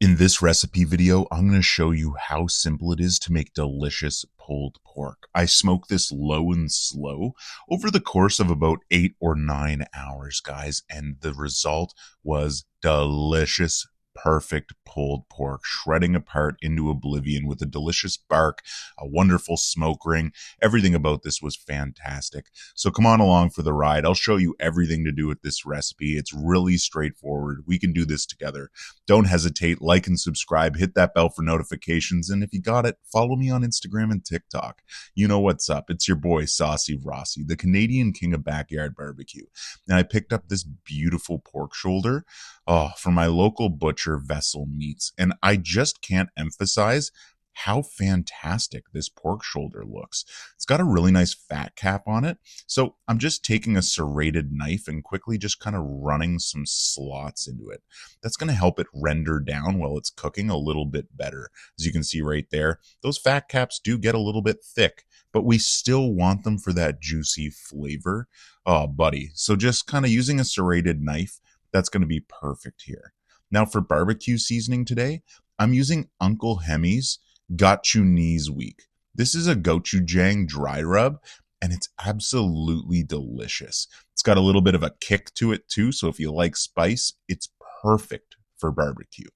In this recipe video, I'm going to show you how simple it is to make delicious pulled pork. I smoke this low and slow over the course of about 8 or 9 hours, guys, and the result was delicious, perfect pulled pork, shredding apart into oblivion with a delicious bark, a wonderful smoke ring. Everything about this was fantastic. So come on along for the ride. I'll show you everything to do with this recipe. It's really straightforward. We can do this together. Don't hesitate. Like and subscribe. Hit that bell for notifications. And if you got it, follow me on Instagram and TikTok. You know what's up. It's your boy, Saucy Rossy, the Canadian king of backyard barbecue. And I picked up this beautiful pork shoulder from my local butcher, Vessel Meats. And I just can't emphasize how fantastic this pork shoulder looks. It's got a really nice fat cap on it. So I'm just taking a serrated knife and quickly just kind of running some slots into it. That's going to help it render down while it's cooking a little bit better. As you can see right there, those fat caps do get a little bit thick, but we still want them for that juicy flavor. Oh, buddy. So just kind of using a serrated knife, that's going to be perfect here. Now for barbecue seasoning today, I'm using Uncle Hemi's Gochujang Week. This is a gochujang dry rub, and it's absolutely delicious. It's got a little bit of a kick to it too, so if you like spice, it's perfect for barbecue.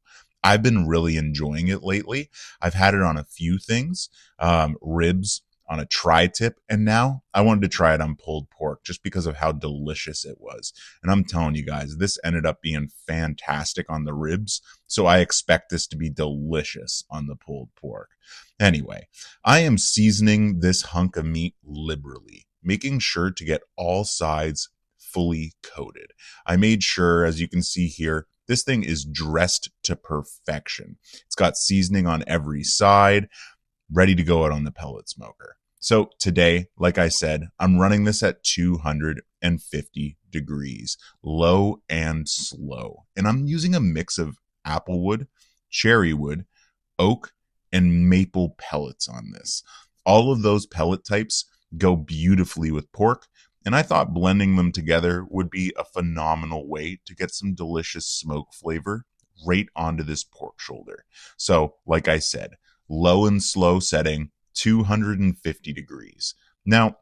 I've been really enjoying it lately. I've had it on a few things, ribs, on a tri-tip, and now I wanted to try it on pulled pork just because of how delicious it was. And I'm telling you guys, this ended up being fantastic on the ribs, so I expect this to be delicious on the pulled pork. Anyway, I am seasoning this hunk of meat liberally, making sure to get all sides fully coated. I made sure, as you can see here, this thing is dressed to perfection. It's got seasoning on every side, ready to go out on the pellet smoker. So today, like I said, I'm running this at 250 degrees, low and slow. And I'm using a mix of applewood, cherrywood, oak, and maple pellets on this. All of those pellet types go beautifully with pork, and I thought blending them together would be a phenomenal way to get some delicious smoke flavor right onto this pork shoulder. So, like I said, low and slow setting, 250 degrees. Now,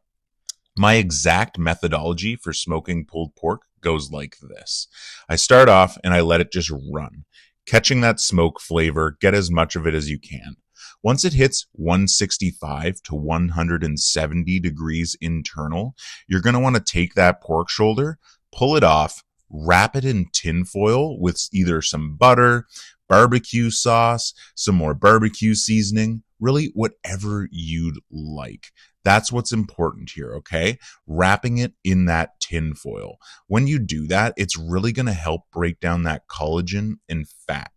My exact methodology for smoking pulled pork goes like this. I start off and I let it just run, catching that smoke flavor, get as much of it as you can. Once it hits 165 to 170 degrees internal, you're going to want to take that pork shoulder, pull it off, wrap it in tin foil with either some butter, barbecue sauce, some more barbecue seasoning, really whatever you'd like. That's what's important here, okay? Wrapping it in that tin foil. When you do that, it's really going to help break down that collagen and fat.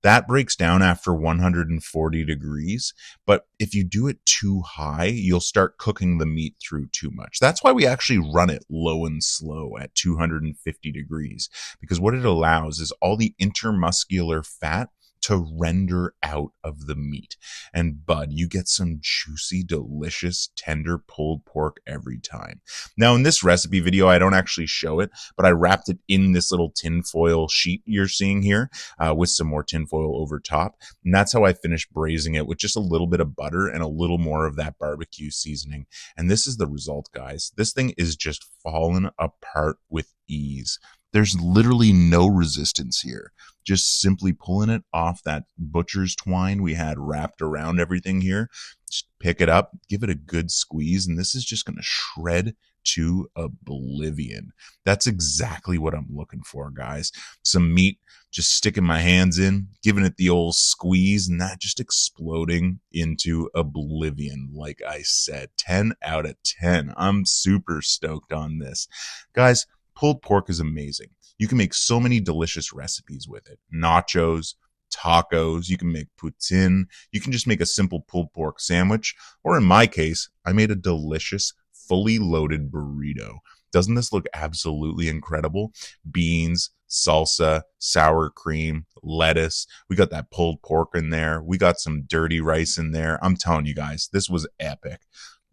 That breaks down after 140 degrees, but if you do it too high, you'll start cooking the meat through too much. That's why we actually run it low and slow at 250 degrees, because what it allows is all the intermuscular fat to render out of the meat. And bud, you get some juicy, delicious, tender pulled pork every time. Now in this recipe video, I don't actually show it, but I wrapped it in this little tin foil sheet you're seeing here with some more tin foil over top. And that's how I finished braising it, with just a little bit of butter and a little more of that barbecue seasoning. And this is the result, guys. This thing is just falling apart with ease. There's literally no resistance here. Just simply pulling it off that butcher's twine we had wrapped around everything here. Just pick it up, give it a good squeeze, and this is just going to shred to oblivion. That's exactly what I'm looking for, guys. Some meat, just sticking my hands in, giving it the old squeeze, and that just exploding into oblivion. Like I said, 10 out of 10. I'm super stoked on this. Guys, pulled pork is amazing. You can make so many delicious recipes with it. Nachos, tacos, you can make poutine, you can just make a simple pulled pork sandwich, or in my case, I made a delicious, fully loaded burrito. Doesn't this look absolutely incredible? Beans, salsa, sour cream, lettuce. We got that pulled pork in there. We got some dirty rice in there. I'm telling you guys, this was epic.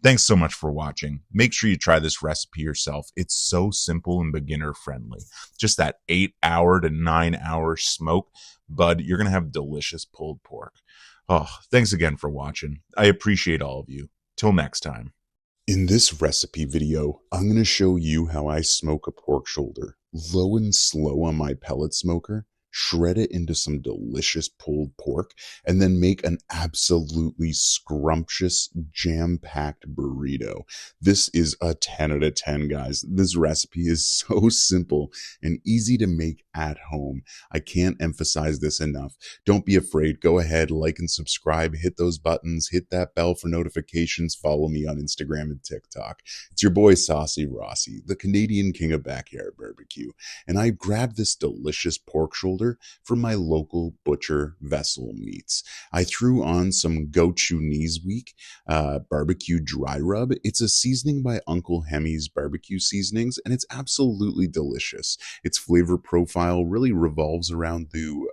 Thanks so much for watching. Make sure you try this recipe yourself. It's so simple and beginner friendly. Just that 8-hour to 9-hour smoke, bud, you're going to have delicious pulled pork. Oh, thanks again for watching. I appreciate all of you. Till next time. In this recipe video, I'm going to show you how I smoke a pork shoulder low and slow on my pellet smoker, shred it into some delicious pulled pork, and then make an absolutely scrumptious, jam-packed burrito. This is a 10 out of 10, guys. This recipe is so simple and easy to make at home. I can't emphasize this enough. Don't be afraid. Go ahead, like and subscribe, hit those buttons, hit that bell for notifications, follow me on Instagram and TikTok. It's your boy Saucy Rossy, the Canadian king of backyard barbecue, and I grabbed this delicious pork shoulder from my local butcher Vessel Meats. I threw on some gochu knees week barbecue dry rub. It's a seasoning by Uncle Hemi's barbecue seasonings, and it's absolutely delicious. Its flavor profile really revolves around the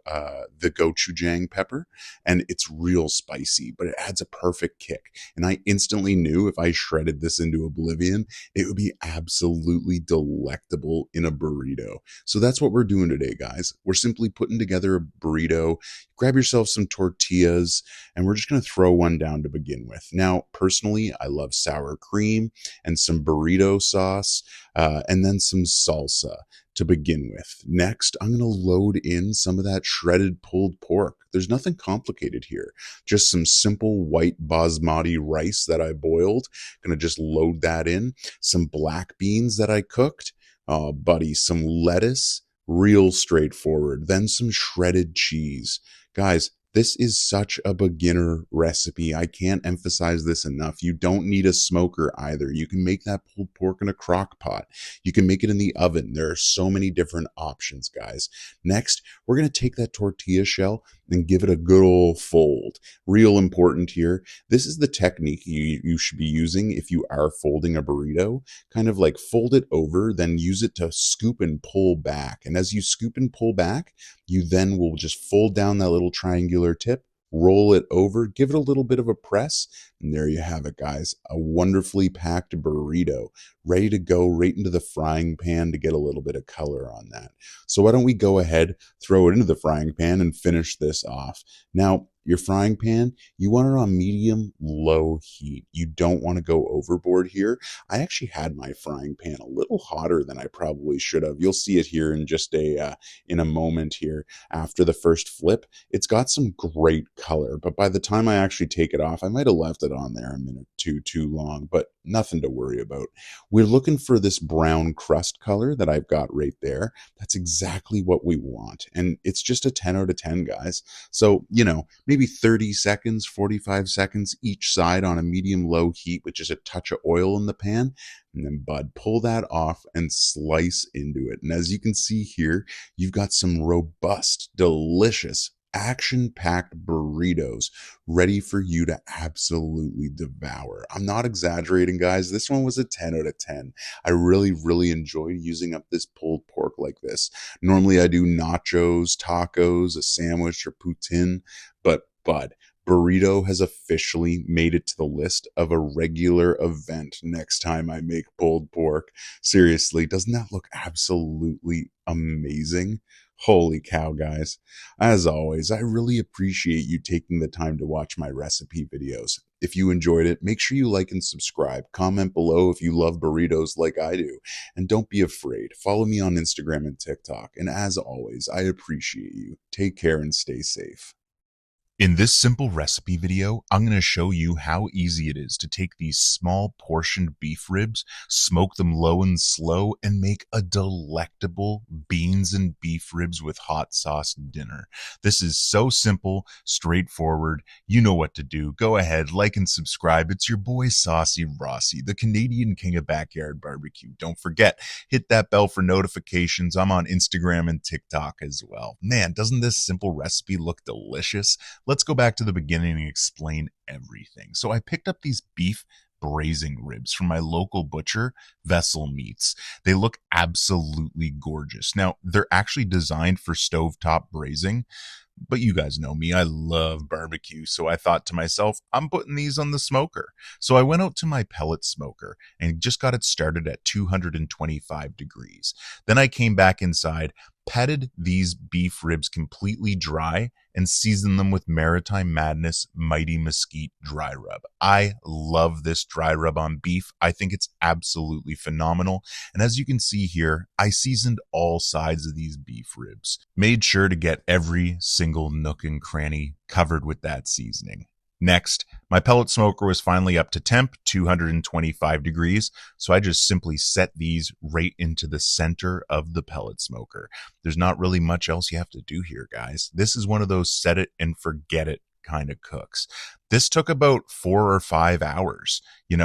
gochujang pepper, and it's real spicy, but it adds a perfect kick. And I instantly knew if I shredded this into oblivion, it would be absolutely delectable in a burrito. So that's what we're doing today, guys. We're simply putting together a burrito. Grab yourself some tortillas, and we're just going to throw one down to begin with. Now, personally, I love sour cream and some burrito sauce, and then some salsa to begin with. Next, I'm going to load in some of that shredded pulled pork. There's nothing complicated here. Just some simple white basmati rice that I boiled. Going to just load that in. Some black beans that I cooked. Oh, buddy, some lettuce. Real straightforward. Then some shredded cheese. Guys, this is such a beginner recipe. I can't emphasize this enough. You don't need a smoker either. You can make that pulled pork in a crock pot. You can make it in the oven. There are so many different options, guys. Next, we're going to take that tortilla shell and give it a good old fold. Real important here. This is the technique you should be using if you are folding a burrito. Kind of like fold it over, then use it to scoop and pull back. And as you scoop and pull back, you then will just fold down that little triangular tip, roll it over, give it a little bit of a press, and there you have it, guys. A wonderfully packed burrito, ready to go right into the frying pan to get a little bit of color on that. So why don't we go ahead, throw it into the frying pan and finish this off. Now, Your frying pan, you want it on medium low heat. You don't want to go overboard here. I actually had my frying pan a little hotter than I probably should have. You'll see it here in just in a moment here after the first flip. It's got some great color, but by the time I actually take it off, I might have left it on there a minute too long, but nothing to worry about. We're looking for this brown crust color that I've got right there. That's exactly what we want. And it's just a 10 out of 10, guys. So, maybe 30 seconds, 45 seconds each side on a medium low heat with just a touch of oil in the pan. And then, bud, pull that off and slice into it. And as you can see here, you've got some robust, delicious, action-packed burritos ready for you to absolutely devour. I'm not exaggerating, guys. This one was a 10 out of 10. I really, really enjoy using up this pulled pork like this. Normally I do nachos, tacos, a sandwich, or poutine, but bud, burrito has officially made it to the list of a regular event next time I make pulled pork. Seriously, doesn't that look absolutely amazing? Holy cow, guys. As always, I really appreciate you taking the time to watch my recipe videos. If you enjoyed it, make sure you like and subscribe. Comment below if you love burritos like I do. And don't be afraid. Follow me on Instagram and TikTok. And as always, I appreciate you. Take care and stay safe. In this simple recipe video, I'm going to show you how easy it is to take these small portioned beef ribs, smoke them low and slow, and make a delectable beans and beef ribs with hot sauce dinner. This is so simple, straightforward. You know what to do. Go ahead, like and subscribe. It's your boy Saucy Rossy, the Canadian king of backyard barbecue. Don't forget, hit that bell for notifications. I'm on Instagram and TikTok as well. Man, doesn't this simple recipe look delicious? Let's go back to the beginning and explain everything. So I picked up these beef braising ribs from my local butcher, Vessel Meats. They look absolutely gorgeous. Now, they're actually designed for stovetop braising, but you guys know me, I love barbecue. So I thought to myself, I'm putting these on the smoker. So I went out to my pellet smoker and just got it started at 225 degrees. Then I came back inside, patted these beef ribs completely dry, and seasoned them with Maritime Madness Mighty Mesquite dry rub. I love this dry rub on beef. I think it's absolutely phenomenal. And as you can see here, I seasoned all sides of these beef ribs. Made sure to get every single nook and cranny covered with that seasoning. Next, my pellet smoker was finally up to temp, 225 degrees, so I just simply set these right into the center of the pellet smoker. There's not really much else you have to do here, guys. This is one of those set it and forget it kind of cooks. This took about 4 or 5 hours,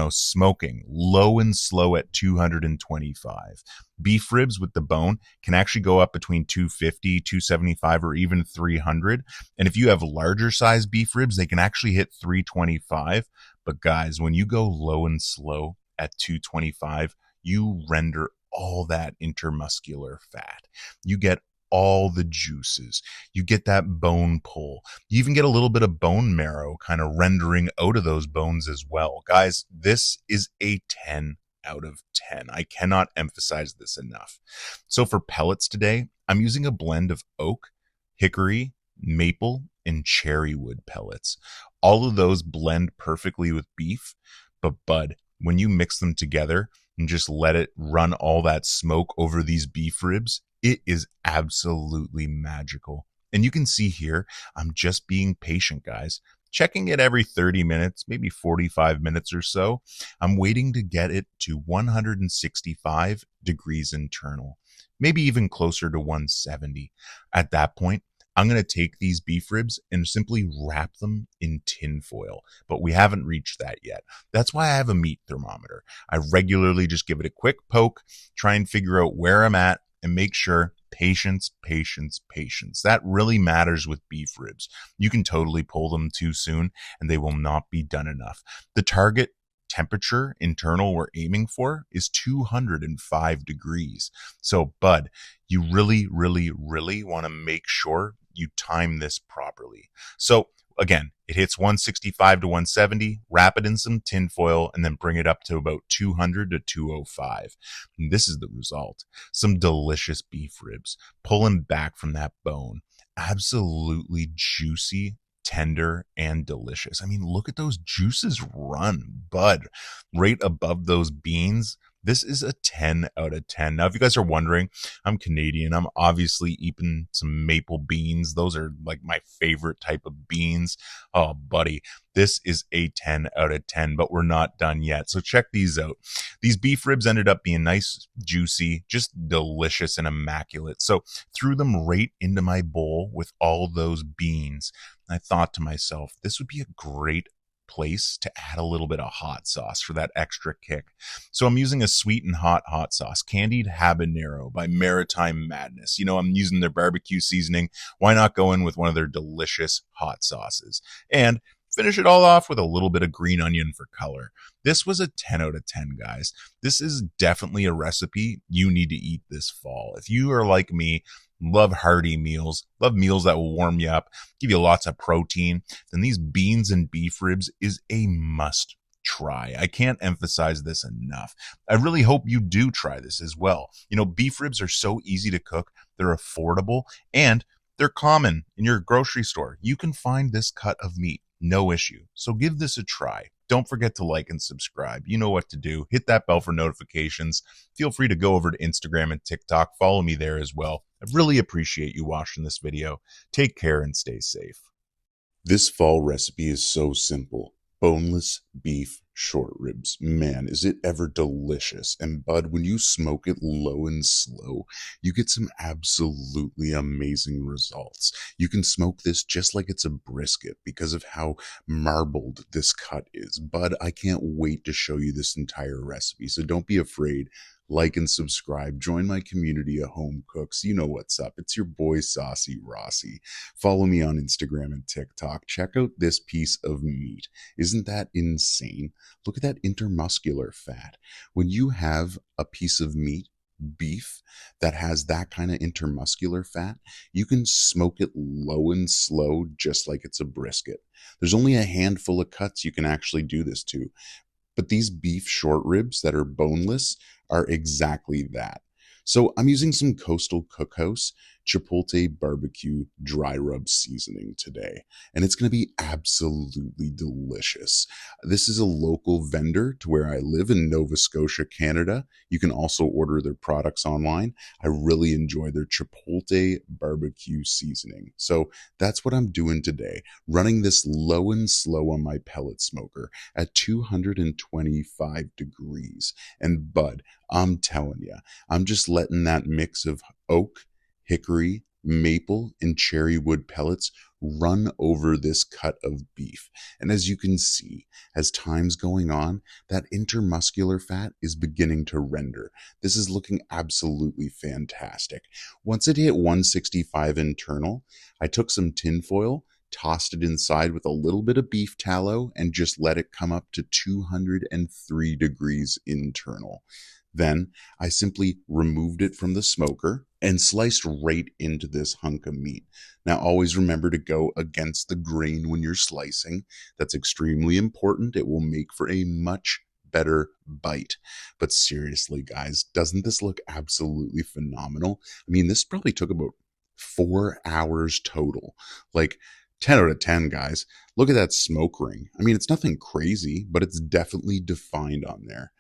smoking low and slow at 225. Beef ribs with the bone can actually go up between 250, 275, or even 300. And if you have larger size beef ribs, they can actually hit 325. But guys, when you go low and slow at 225, you render all that intermuscular fat. You get all the juices. You get that bone pull. You even get a little bit of bone marrow kind of rendering out of those bones as well. Guys, this is a 10 out of 10. I cannot emphasize this enough. So for pellets today, I'm using a blend of oak, hickory, maple, and cherry wood pellets. All of those blend perfectly with beef, but bud, when you mix them together and just let it run all that smoke over these beef ribs, it is absolutely magical. And you can see here, I'm just being patient, guys. Checking it every 30 minutes, maybe 45 minutes or so. I'm waiting to get it to 165 degrees internal, maybe even closer to 170. At that point, I'm going to take these beef ribs and simply wrap them in tin foil, but we haven't reached that yet. That's why I have a meat thermometer. I regularly just give it a quick poke, try and figure out where I'm at, and make sure patience, patience, patience. That really matters with beef ribs. You can totally pull them too soon and they will not be done enough. The target temperature internal we're aiming for is 205 degrees. So, bud, you really, really, really want to make sure you time this properly. So again, it hits 165 to 170, wrap it in some tin foil, and then bring it up to about 200 to 205. And this is the result. Some delicious beef ribs, pulling back from that bone. Absolutely juicy tender and delicious. I mean, look at those juices run, bud, right above those beans. This is a 10 out of 10. Now, if you guys are wondering, I'm Canadian. I'm obviously eating some maple beans. Those are like my favorite type of beans. Oh, buddy, this is a 10 out of 10, but we're not done yet. So check these out. These beef ribs ended up being nice, juicy, just delicious and immaculate. So threw them right into my bowl with all those beans. I thought to myself, this would be a great place to add a little bit of hot sauce for that extra kick. So I'm using a sweet and hot sauce, candied habanero by Maritime Madness. You know, I'm using their barbecue seasoning. Why not go in with one of their delicious hot sauces? And finish it all off with a little bit of green onion for color. This was a 10 out of 10, guys. This is definitely a recipe you need to eat this fall. If you are like me, love hearty meals, love meals that will warm you up, give you lots of protein, then these beans and beef ribs is a must try. I can't emphasize this enough. I really hope you do try this as well. You know, beef ribs are so easy to cook, they're affordable, and they're common in your grocery store. You can find this cut of meat, no issue. So give this a try. Don't forget to like and subscribe. You know what to do. Hit that bell for notifications. Feel free to go over to Instagram and TikTok. Follow me there as well. I really appreciate you watching this video. Take care and stay safe. This fall recipe is so simple. Boneless beef short ribs. Man, is it ever delicious. And bud, when you smoke it low and slow, you get some absolutely amazing results. You can smoke this just like it's a brisket because of how marbled this cut is. Bud, I can't wait to show you this entire recipe, so don't be afraid. Like and subscribe. Join my community of home cooks. You know what's up. It's your boy Saucy Rossy. Follow me on Instagram and TikTok. Check out this piece of meat. Isn't that insane? Look at that intermuscular fat. When you have a piece of meat, beef, that has that kind of intermuscular fat, you can smoke it low and slow just like it's a brisket. There's only a handful of cuts you can actually do this to. But these beef short ribs that are boneless are exactly that. So I'm using some Coastal Cookhouse Chipotle barbecue dry rub seasoning today, and it's going to be absolutely delicious. This is a local vendor to where I live in Nova Scotia, Canada. You can also order their products online. I really enjoy their Chipotle barbecue seasoning. So that's what I'm doing today, running this low and slow on my pellet smoker at 225 degrees. And bud, I'm telling you, I'm just letting that mix of oak, hickory, maple, and cherry wood pellets run over this cut of beef. And as you can see, as time's going on, that intermuscular fat is beginning to render. This is looking absolutely fantastic. Once it hit 165 internal, I took some tin foil, tossed it inside with a little bit of beef tallow, and just let it come up to 203 degrees internal. Then I simply removed it from the smoker and sliced right into this hunk of meat. Now, always remember to go against the grain when you're slicing. That's extremely important. It will make for a much better bite. But seriously, guys, doesn't this look absolutely phenomenal? I mean, this probably took about 4 hours total. Like, 10 out of 10, guys. Look at that smoke ring. I mean, it's nothing crazy, but it's definitely defined on there.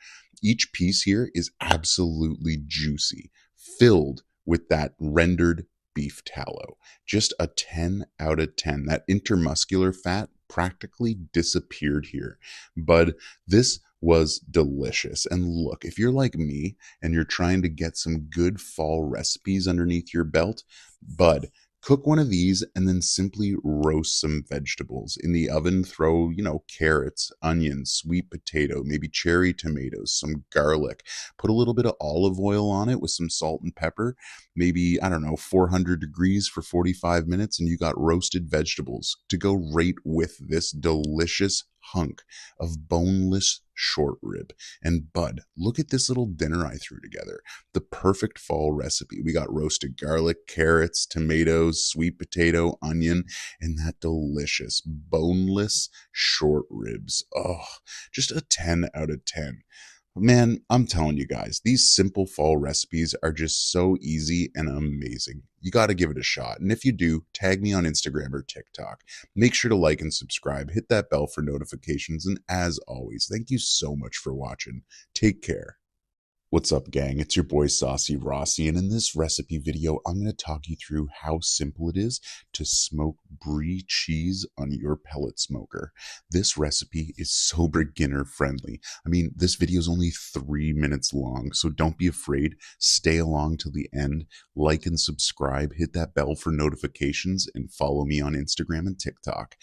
Each piece here is absolutely juicy, filled with that rendered beef tallow. Just a 10 out of 10. That intermuscular fat practically disappeared here. But this was delicious. And look, if you're like me and you're trying to get some good fall recipes underneath your belt, bud, cook one of these and then simply roast some vegetables. In the oven, throw, carrots, onions, sweet potato, maybe cherry tomatoes, some garlic. Put a little bit of olive oil on it with some salt and pepper. Maybe, 400 degrees for 45 minutes, and you got roasted vegetables to go right with this delicious hunk of boneless short rib. And bud, look at this little dinner I threw together. The perfect fall recipe. We got roasted garlic, carrots, tomatoes, sweet potato, onion, and that delicious boneless short ribs. Oh, just a 10 out of 10. Man, I'm telling you guys, these simple fall recipes are just so easy and amazing. You got to give it a shot. And if you do, tag me on Instagram or TikTok. Make sure to like and subscribe, hit that bell for notifications. And as always, thank you so much for watching. Take care. What's up, gang? It's your boy Saucy Rossy, and in this recipe video, I'm going to talk you through how simple it is to smoke brie cheese on your pellet smoker. This recipe is so beginner friendly. I mean, this video is only 3 minutes long, so don't be afraid. Stay along till the end. Like and subscribe, hit that bell for notifications, and follow me on Instagram and TikTok.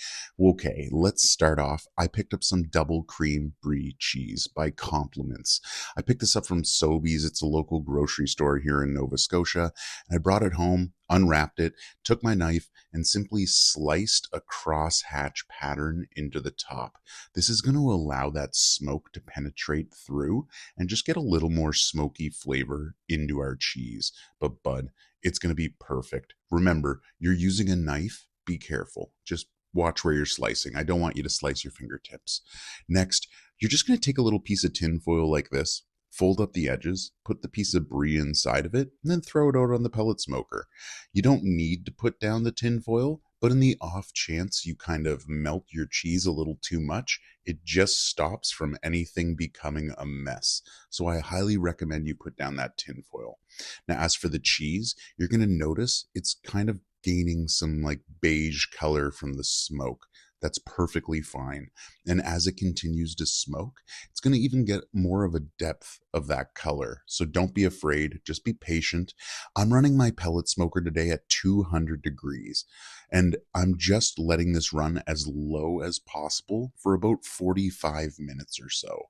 Okay, let's start off. I picked up some double cream brie cheese by Compliments. I picked this up from Sobeys. It's a local grocery store here in Nova Scotia. And I brought it home, unwrapped it, took my knife, and simply sliced a cross-hatch pattern into the top. This is going to allow that smoke to penetrate through and just get a little more smoky flavor into our cheese. But bud, it's going to be perfect. Remember, you're using a knife. Be careful. Just watch where you're slicing. I don't want you to slice your fingertips. Next, you're just going to take a little piece of tin foil like this, fold up the edges, put the piece of brie inside of it, and then throw it out on the pellet smoker. You don't need to put down the tin foil, but in the off chance you kind of melt your cheese a little too much, it just stops from anything becoming a mess. So I highly recommend you put down that tin foil. Now, as for the cheese, you're going to notice it's kind of gaining some like beige color from the smoke. That's perfectly fine. And as it continues to smoke, it's going to even get more of a depth of that color. So don't be afraid. Just be patient. I'm running my pellet smoker today at 200 degrees, and I'm just letting this run as low as possible for about 45 minutes or so.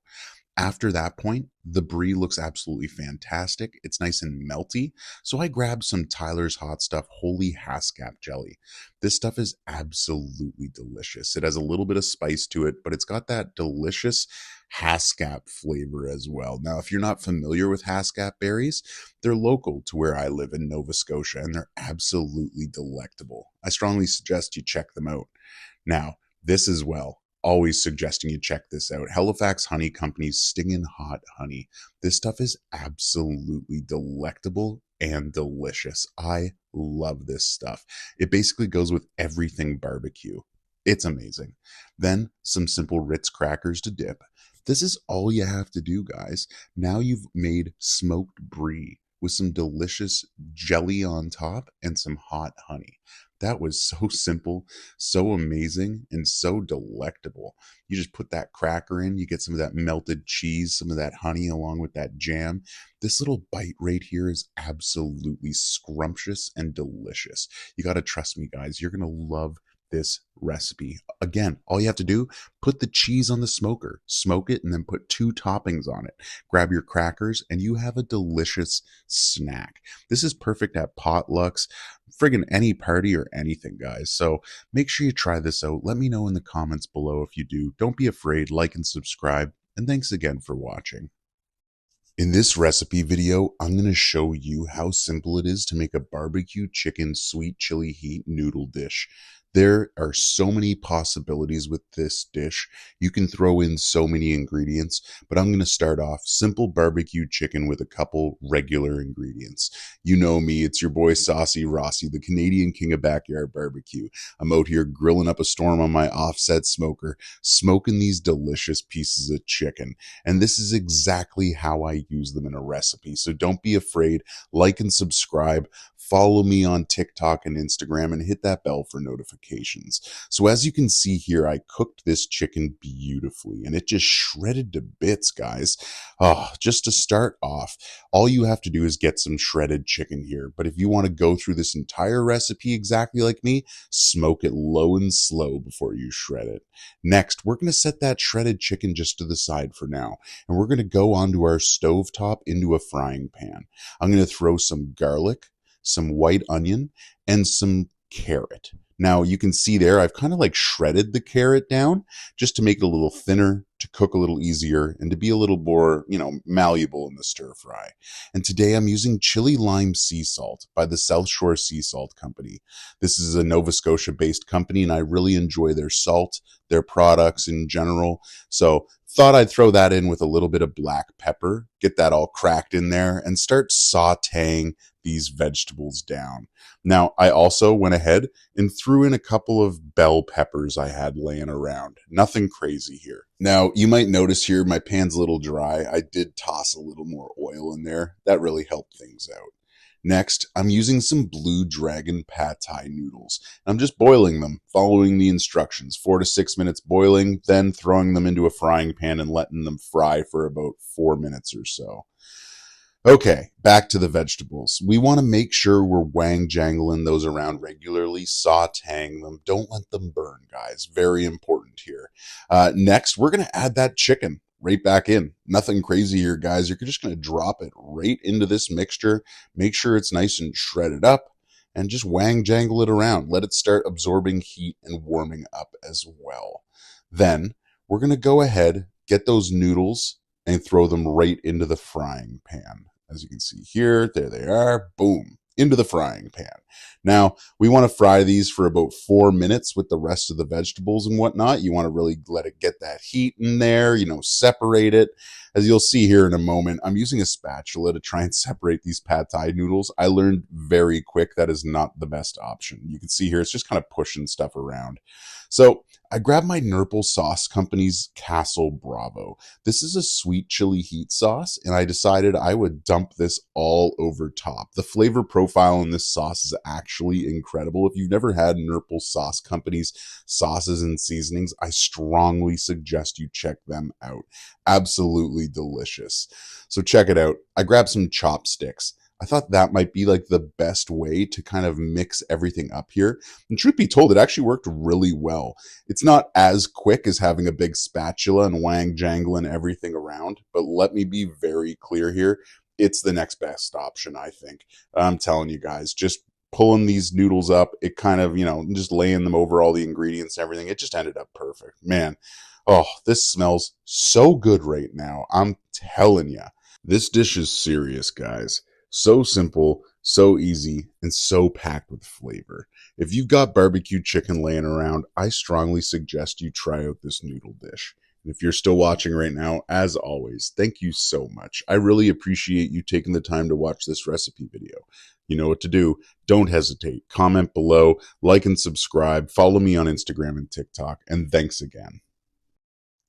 After that point, the brie looks absolutely fantastic. It's nice and melty. So I grabbed some Tyler's Hot Stuff Holy Haskap jelly. This stuff is absolutely delicious. It has a little bit of spice to it, but it's got that delicious Haskap flavor as well. Now, if you're not familiar with Haskap berries, they're local to where I live in Nova Scotia, and they're absolutely delectable. I strongly suggest you check them out. Now, this as well. Always suggesting you check this out. Halifax Honey Company's Stingin' Hot Honey. This stuff is absolutely delectable and delicious. I love this stuff. It basically goes with everything barbecue. It's amazing. Then some simple Ritz crackers to dip. This is all you have to do, guys. Now you've made smoked brie with some delicious jelly on top and some hot honey. That was so simple, so amazing, and so delectable. You just put that cracker in, you get some of that melted cheese, some of that honey along with that jam. This little bite right here is absolutely scrumptious and delicious. You got to trust me, guys. You're going to love this recipe. Again, all you have to do, put the cheese on the smoker, smoke it, and then put 2 toppings on it. Grab your crackers, and you have a delicious snack. This is perfect at potlucks, friggin' any party or anything, guys. So make sure you try this out. Let me know in the comments below if you do. Don't be afraid, like and subscribe, and thanks again for watching. In this recipe video, I'm going to show you how simple it is to make a barbecue chicken sweet chili heat noodle dish. There are so many possibilities with this dish. You can throw in so many ingredients, but I'm going to start off simple barbecue chicken with a couple regular ingredients. You know me, it's your boy Saucy Rossy, the Canadian king of backyard barbecue. I'm out here grilling up a storm on my offset smoker, smoking these delicious pieces of chicken. And this is exactly how I use them in a recipe. So don't be afraid, like and subscribe. Follow me on TikTok and Instagram and hit that bell for notifications. So as you can see here, I cooked this chicken beautifully and it just shredded to bits, guys. Oh, just to start off, all you have to do is get some shredded chicken here. But if you want to go through this entire recipe exactly like me, smoke it low and slow before you shred it. Next, we're going to set that shredded chicken just to the side for now. And we're going to go onto our stovetop into a frying pan. I'm going to throw some garlic, some white onion, and some carrot. Now you can see there, I've kind of like shredded the carrot down just to make it a little thinner, to cook a little easier, and to be a little more, malleable in the stir fry. And today I'm using chili lime sea salt by the South Shore Sea Salt Company. This is a Nova Scotia based company and I really enjoy their salt, their products in general. So thought I'd throw that in with a little bit of black pepper, get that all cracked in there, and start sauteing these vegetables down. Now, I also went ahead and threw in a couple of bell peppers I had laying around. Nothing crazy here. Now, you might notice here my pan's a little dry. I did toss a little more oil in there. That really helped things out. Next, I'm using some Blue Dragon pad thai noodles. I'm just boiling them, following the instructions. 4 to 6 minutes boiling, then throwing them into a frying pan and letting them fry for about 4 minutes or so. Okay, back to the vegetables. We want to make sure we're wang jangling those around regularly, sauteing them. Don't let them burn, guys. Very important here. Next, we're going to add that chicken right back in. Nothing crazy here, guys. You're just going to drop it right into this mixture. Make sure it's nice and shredded up and just wang jangle it around. Let it start absorbing heat and warming up as well. Then we're going to go ahead, get those noodles and throw them right into the frying pan. As you can see here, there they are, boom, into the frying pan. Now, we want to fry these for about 4 minutes with the rest of the vegetables and whatnot. You want to really let it get that heat in there, separate it. As you'll see here in a moment, I'm using a spatula to try and separate these pad thai noodles. I learned very quick that is not the best option. You can see here, it's just kind of pushing stuff around. So I grabbed my Nurple Sauce Company's Castle Bravo. This is a sweet chili heat sauce, and I decided I would dump this all over top. The flavor profile in this sauce is actually incredible. If you've never had Nurple Sauce Company's sauces and seasonings, I strongly suggest you check them out. Absolutely delicious. So check it out. I grabbed some chopsticks. I thought that might be like the best way to kind of mix everything up here. And truth be told, it actually worked really well. It's not as quick as having a big spatula and wang jangling everything around, but let me be very clear here. It's the next best option, I think. I'm telling you guys, just pulling these noodles up, it kind of, just laying them over all the ingredients and everything, it just ended up perfect. Man, oh, this smells so good right now. I'm telling you. This dish is serious, guys. So simple, so easy, and so packed with flavor. If you've got barbecue chicken laying around, I strongly suggest you try out this noodle dish. And if you're still watching right now, as always, thank you so much. I really appreciate you taking the time to watch this recipe video. You know what to do. Don't hesitate. Comment below, like and subscribe, follow me on Instagram and TikTok, and thanks again.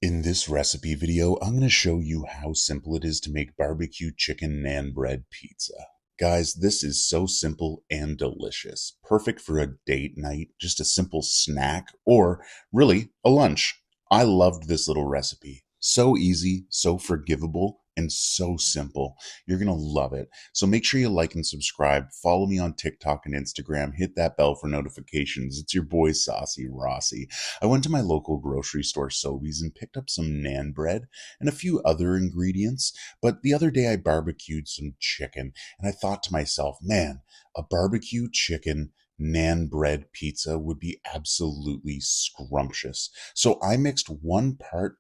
In this recipe video, I'm going to show you how simple it is to make barbecue chicken naan bread pizza. Guys, this is so simple and delicious. Perfect for a date night, just a simple snack, or really a lunch. I loved this little recipe. So easy, so forgivable, and so simple. You're going to love it. So make sure you like and subscribe. Follow me on TikTok and Instagram. Hit that bell for notifications. It's your boy Saucy Rossy. I went to my local grocery store, Sobeys, and picked up some naan bread and a few other ingredients. But the other day I barbecued some chicken, and I thought to myself, man, a barbecue chicken naan bread pizza would be absolutely scrumptious. So I mixed 1 part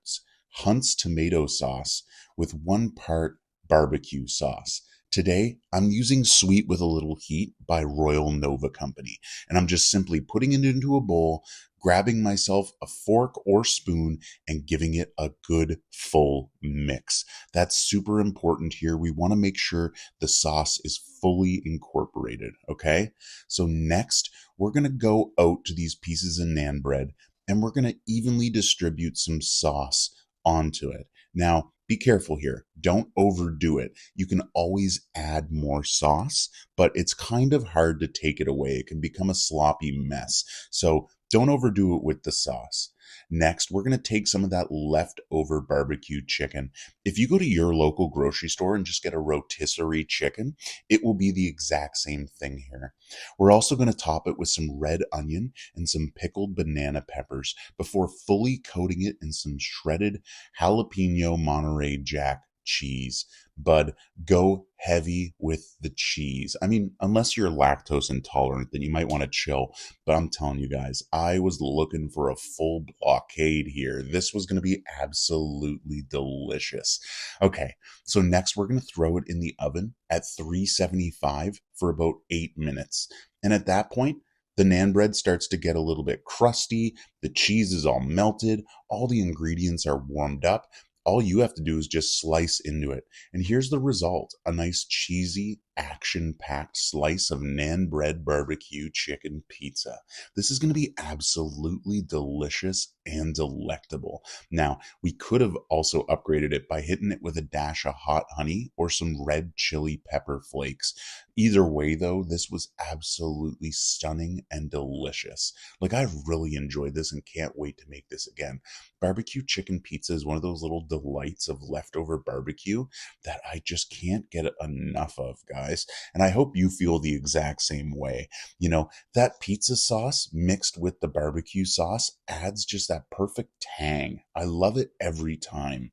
Hunt's tomato sauce with 1 part barbecue sauce. Today, I'm using Sweet with a Little Heat by Royal Nova Company, and I'm just simply putting it into a bowl, grabbing myself a fork or spoon, and giving it a good full mix. That's super important here. We want to make sure the sauce is fully incorporated, okay? So next, we're going to go out to these pieces of naan bread, and we're going to evenly distribute some sauce onto it. Now, be careful here. Don't overdo it. You can always add more sauce, but it's kind of hard to take it away. It can become a sloppy mess. So don't overdo it with the sauce. Next, we're going to take some of that leftover barbecue chicken. If you go to your local grocery store and just get a rotisserie chicken, it will be the exact same thing here. We're also going to top it with some red onion and some pickled banana peppers before fully coating it in some shredded jalapeno Monterey Jack cheese. Bud, go heavy with the cheese. I mean, unless you're lactose intolerant, then you might want to chill. But I'm telling you guys, I was looking for a full blockade here. This was going to be absolutely delicious. Okay, so next we're going to throw it in the oven at 375 for about 8 minutes. And at that point, The naan bread starts to get a little bit crusty. The cheese is all melted. All the ingredients are warmed up. All you have to do is just slice into it. And here's the result: a nice cheesy, action packed slice of naan bread barbecue chicken pizza. This is going to be absolutely delicious and delectable. Now, we could have also upgraded it by hitting it with a dash of hot honey or some red chili pepper flakes. Either way, though, this was absolutely stunning and delicious. Like, I really enjoyed this and can't wait to make this again. Barbecue chicken pizza is one of those little delights of leftover barbecue that I just can't get enough of, guys. And I hope you feel the exact same way. You know, that pizza sauce mixed with the barbecue sauce adds just that perfect tang. I love it every time.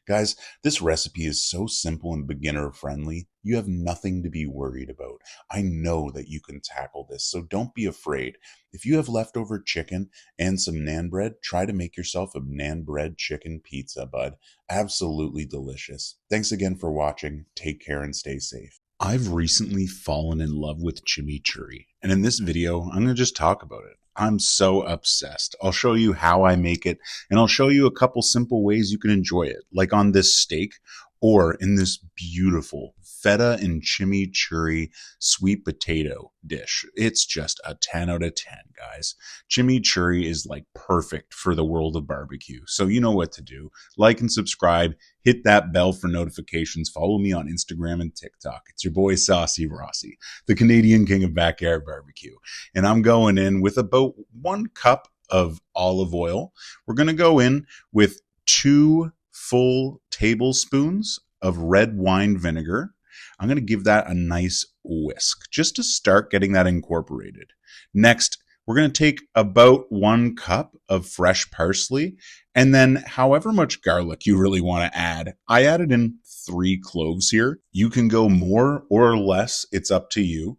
Guys, this recipe is so simple and beginner friendly. You have nothing to be worried about. I know that you can tackle this, so don't be afraid. If you have leftover chicken and some naan bread, try to make yourself a naan bread chicken pizza, bud. Absolutely delicious. Thanks again for watching. Take care and stay safe. I've recently fallen in love with chimichurri, and in this video, I'm going to just talk about it. I'm so obsessed. I'll show you how I make it, and I'll show you a couple simple ways you can enjoy it, like on this steak or in this beautiful feta and chimichurri sweet potato dish. It's just a 10 out of 10, guys. Chimichurri is like perfect for the world of barbecue. So you know what to do. Like and subscribe. Hit that bell for notifications. Follow me on Instagram and TikTok. It's your boy Saucy Rossy, the Canadian king of backyard barbecue. And I'm going in with about 1 cup of olive oil. We're going to go in with 2 full tablespoons of red wine vinegar. I'm going to give that a nice whisk just to start getting that incorporated. Next, we're going to take about 1 cup of fresh parsley, and then however much garlic you really want to add. I added in 3 cloves here. You can go more or less. It's up to you.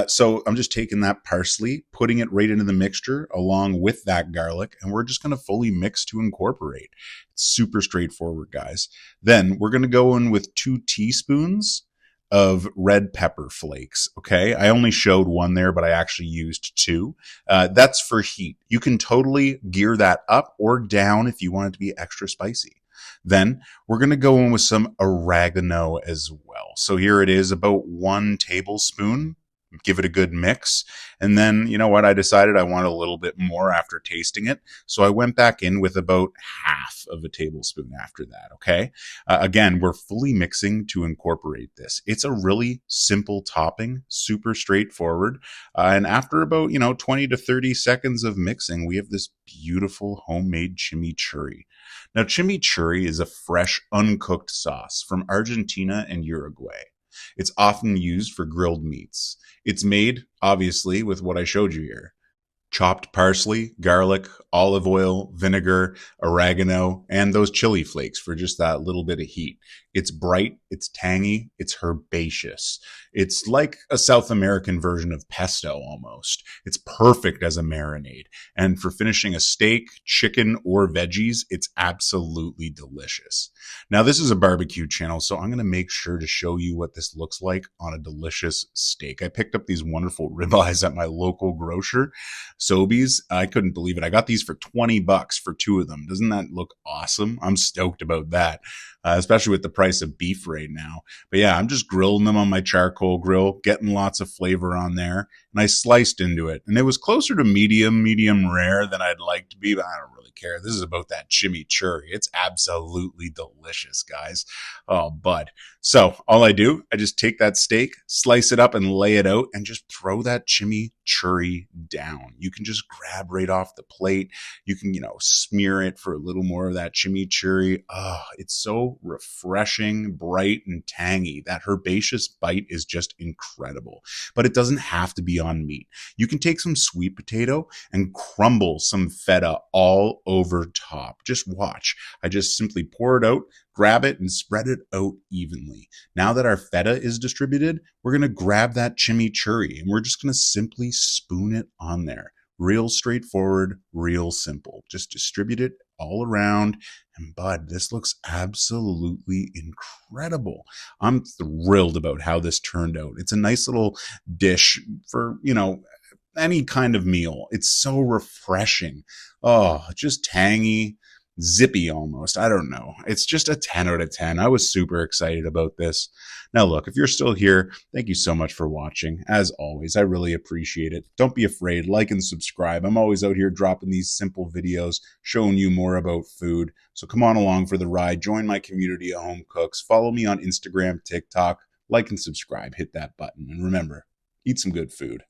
So I'm just taking that parsley, putting it right into the mixture along with that garlic, and we're just going to fully mix to incorporate. It's super straightforward, guys. Then we're going to go in with 2 teaspoons of red pepper flakes. Okay. I only showed 1 there, but I actually used 2. That's for heat. You can totally gear that up or down if you want it to be extra spicy. Then we're going to go in with some oregano as well. So here it is, about 1 tablespoon. Give it a good mix. And then, you know what? I decided I want a little bit more after tasting it. So I went back in with about half of a tablespoon after that. Okay. Again, we're fully mixing to incorporate this. It's a really simple topping, super straightforward. And after about, 20 to 30 seconds of mixing, we have this beautiful homemade chimichurri. Now, chimichurri is a fresh, uncooked sauce from Argentina and Uruguay. It's often used for grilled meats. It's made, obviously, with what I showed you here. Chopped parsley, garlic, olive oil, vinegar, oregano, and those chili flakes for just that little bit of heat. It's bright, it's tangy, it's herbaceous. It's like a South American version of pesto almost. It's perfect as a marinade. And for finishing a steak, chicken, or veggies, it's absolutely delicious. Now, this is a barbecue channel, so I'm going to make sure to show you what this looks like on a delicious steak. I picked up these wonderful ribeyes at my local grocer, Sobeys. I couldn't believe it. I got these for $20 for 2 of them. Doesn't that look awesome? I'm stoked about that, especially with the price of beef right now. But yeah, I'm just grilling them on my charcoal grill, getting lots of flavor on there. And I sliced into it. And it was closer to medium rare than I'd like to be, but I don't really care. This is about that chimichurri. It's absolutely delicious, guys. Oh, bud. So all I do, I just take that steak, slice it up and lay it out and just throw that chimichurri down. You can just grab right off the plate. You can, smear it for a little more of that chimichurri. Oh, it's so refreshing, bright, and tangy. That herbaceous bite is just incredible. But it doesn't have to be on meat. You can take some sweet potato and crumble some feta all over top. Just watch. I just simply pour it out, grab it, and spread it out evenly. Now that our feta is distributed, we're going to grab that chimichurri and we're just going to simply spoon it on there. Real straightforward, real simple. Just distribute it all around. And bud, this looks absolutely incredible. I'm thrilled about how this turned out. It's a nice little dish for, any kind of meal. It's so refreshing. Oh, just tangy, zippy almost. I don't know. It's just a 10 out of 10. I was super excited about this. Now, look, if you're still here, thank you so much for watching. As always, I really appreciate it. Don't be afraid. Like and subscribe. I'm always out here dropping these simple videos, showing you more about food. So come on along for the ride. Join my community of home cooks. Follow me on Instagram, TikTok. Like and subscribe. Hit that button. And remember, eat some good food.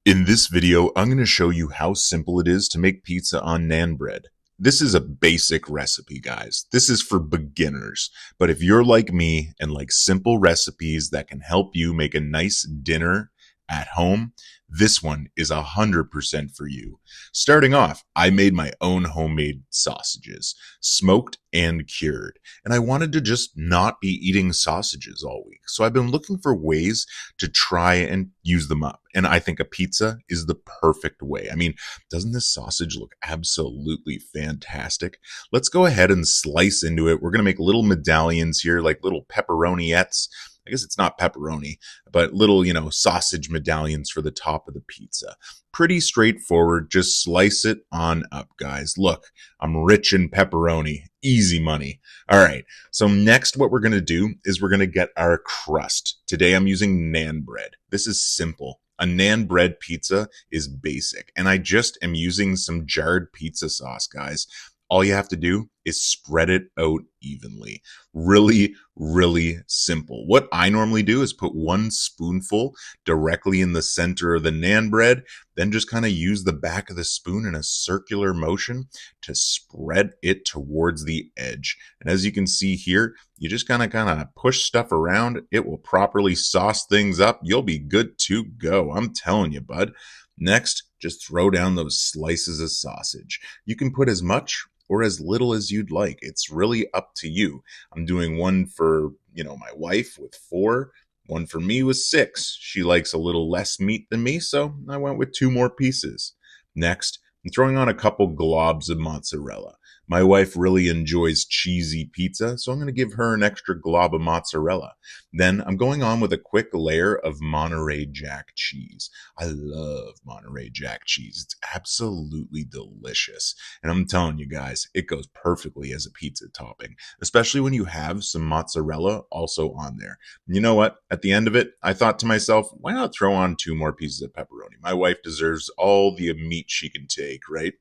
In this video, I'm going to show you how simple it is to make pizza on naan bread. This is a basic recipe, guys. This is for beginners. But if you're like me and like simple recipes that can help you make a nice dinner at home, this one is 100% for you. Starting off, I made my own homemade sausages, smoked and cured. And I wanted to just not be eating sausages all week. So I've been looking for ways to try and use them up. And I think a pizza is the perfect way. I mean, doesn't this sausage look absolutely fantastic? Let's go ahead and slice into it. We're going to make little medallions here, like little pepperoniettes. I guess it's not pepperoni, but little, sausage medallions for the top of the pizza. Pretty straightforward. Just slice it on up, guys. Look, I'm rich in pepperoni. Easy money. All right. So next, what we're going to do is we're going to get our crust. Today, I'm using naan bread. This is simple. A naan bread pizza is basic, and I just am using some jarred pizza sauce, guys. All you have to do is spread it out evenly. Really, really simple. What I normally do is put 1 spoonful directly in the center of the naan bread, then just kind of use the back of the spoon in a circular motion to spread it towards the edge. And as you can see here, you just kind of push stuff around. It will properly sauce things up. You'll be good to go. I'm telling you, bud. Next, just throw down those slices of sausage. You can put as much or as little as you'd like. It's really up to you. I'm doing one for, my wife with 4, one for me with 6. She likes a little less meat than me, so I went with 2 more pieces. Next, I'm throwing on a couple globs of mozzarella. My wife really enjoys cheesy pizza, so I'm going to give her an extra glob of mozzarella. Then I'm going on with a quick layer of Monterey Jack cheese. I love Monterey Jack cheese. It's absolutely delicious. And I'm telling you guys, it goes perfectly as a pizza topping, especially when you have some mozzarella also on there. You know what? At the end of it, I thought to myself, why not throw on 2 more pieces of pepperoni? My wife deserves all the meat she can take, right?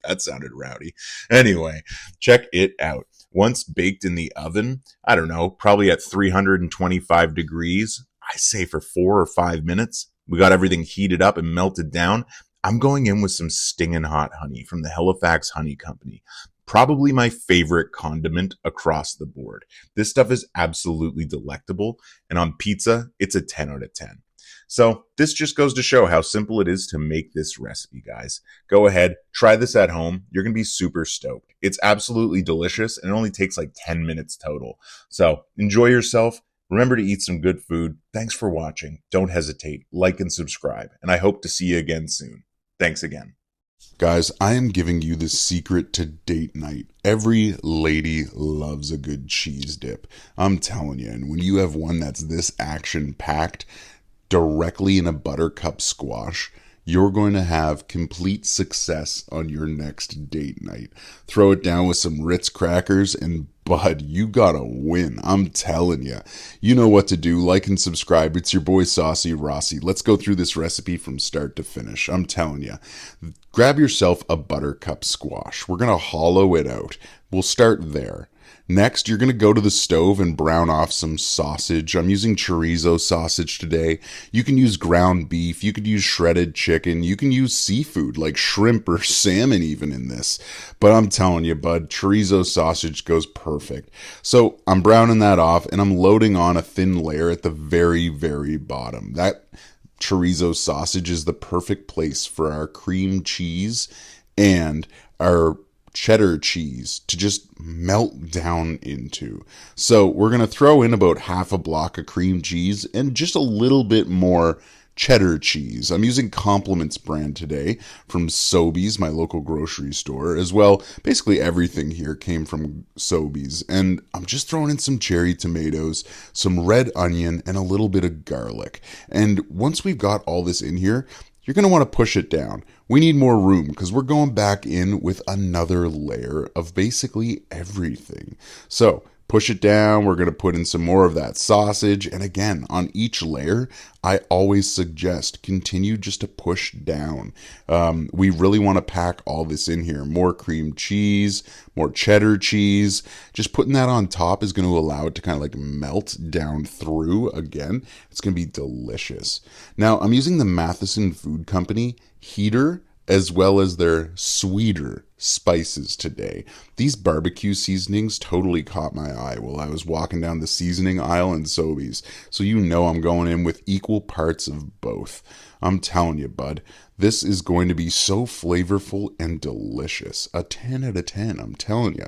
That sounded rowdy. Anyway, check it out. Once baked in the oven, I don't know, probably at 325 degrees, I say for 4 or 5 minutes, we got everything heated up and melted down. I'm going in with some stinging hot honey from the Halifax Honey Company. Probably my favorite condiment across the board. This stuff is absolutely delectable, and on pizza, it's a 10 out of 10. So this just goes to show how simple it is to make this recipe, guys. Go ahead, try this at home. You're going to be super stoked. It's absolutely delicious, and it only takes like 10 minutes total. So enjoy yourself. Remember to eat some good food. Thanks for watching. Don't hesitate. Like and subscribe, and I hope to see you again soon. Thanks again. Guys, I am giving you the secret to date night. Every lady loves a good cheese dip. I'm telling you, and when you have one that's this action-packed, directly in a buttercup squash, you're going to have complete success on your next date night. Throw it down with some Ritz crackers and bud, you gotta win. I'm telling you. You know what to do. Like and subscribe. It's your boy Saucy, Rossy. Let's go through this recipe from start to finish. I'm telling you. Grab yourself a buttercup squash. We're going to hollow it out. We'll start there. Next, you're going to go to the stove and brown off some sausage. I'm using chorizo sausage today. You can use ground beef. You could use shredded chicken. You can use seafood like shrimp or salmon even in this. But I'm telling you, bud, chorizo sausage goes perfect. So I'm browning that off and I'm loading on a thin layer at the very, very bottom. That chorizo sausage is the perfect place for our cream cheese and our cheddar cheese to just melt down into. So we're going to throw in about half a block of cream cheese and just a little bit more cheddar cheese. I'm using Compliments brand today from Sobeys, my local grocery store, as well. Basically everything here came from Sobeys. And I'm just throwing in some cherry tomatoes, some red onion, and a little bit of garlic. And once we've got all this in here, you're going to want to push it down. We need more room because we're going back in with another layer of basically everything. So push it down. We're going to put in some more of that sausage. And again, on each layer, I always suggest continue just to push down. We really want to pack all this in here. More cream cheese, more cheddar cheese. Just putting that on top is going to allow it to kind of like melt down through again. It's going to be delicious. Now, I'm using the Matheson Food Company heater as well as their sweeter spices today. These barbecue seasonings totally caught my eye while I was walking down the seasoning aisle in Sobeys. So you know I'm going in with equal parts of both. I'm telling you, bud, this is going to be so flavorful and delicious. A 10 out of 10, I'm telling you.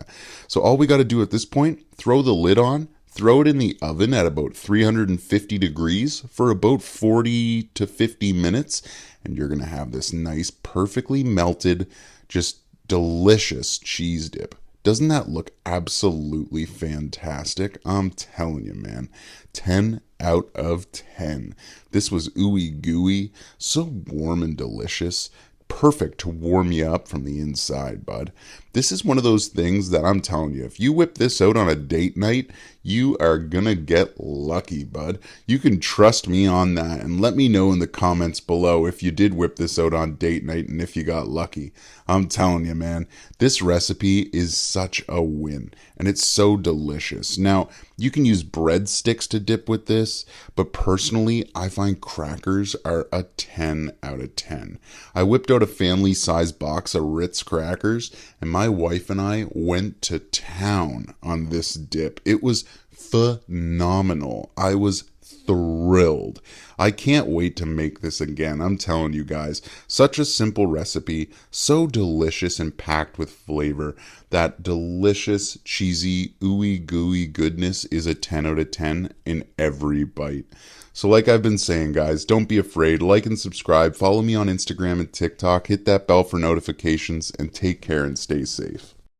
So all we got to do at this point, throw the lid on, throw it in the oven at about 350 degrees for about 40 to 50 minutes, and you're going to have this nice, perfectly melted, just delicious cheese dip. Doesn't that look absolutely fantastic? I'm telling you, man. 10 out of 10. This was ooey gooey, so warm and delicious. Perfect to warm you up from the inside, bud. This is one of those things that I'm telling you, if you whip this out on a date night, you are gonna get lucky, bud. You can trust me on that, and let me know in the comments below if you did whip this out on date night and if you got lucky. I'm telling you, man, this recipe is such a win, and it's so delicious. Now, you can use breadsticks to dip with this, but personally, I find crackers are a 10 out of 10. I whipped out a family-size box of Ritz crackers, and my wife and I went to town on this dip. It was phenomenal. I was thrilled. I can't wait to make this again. I'm telling you guys, such a simple recipe, so delicious and packed with flavor. That delicious, cheesy, ooey gooey goodness is a 10 out of 10 in every bite. So like I've been saying, guys, don't be afraid. Like and subscribe. Follow me on Instagram and TikTok. Hit that bell for notifications, and take care and stay safe.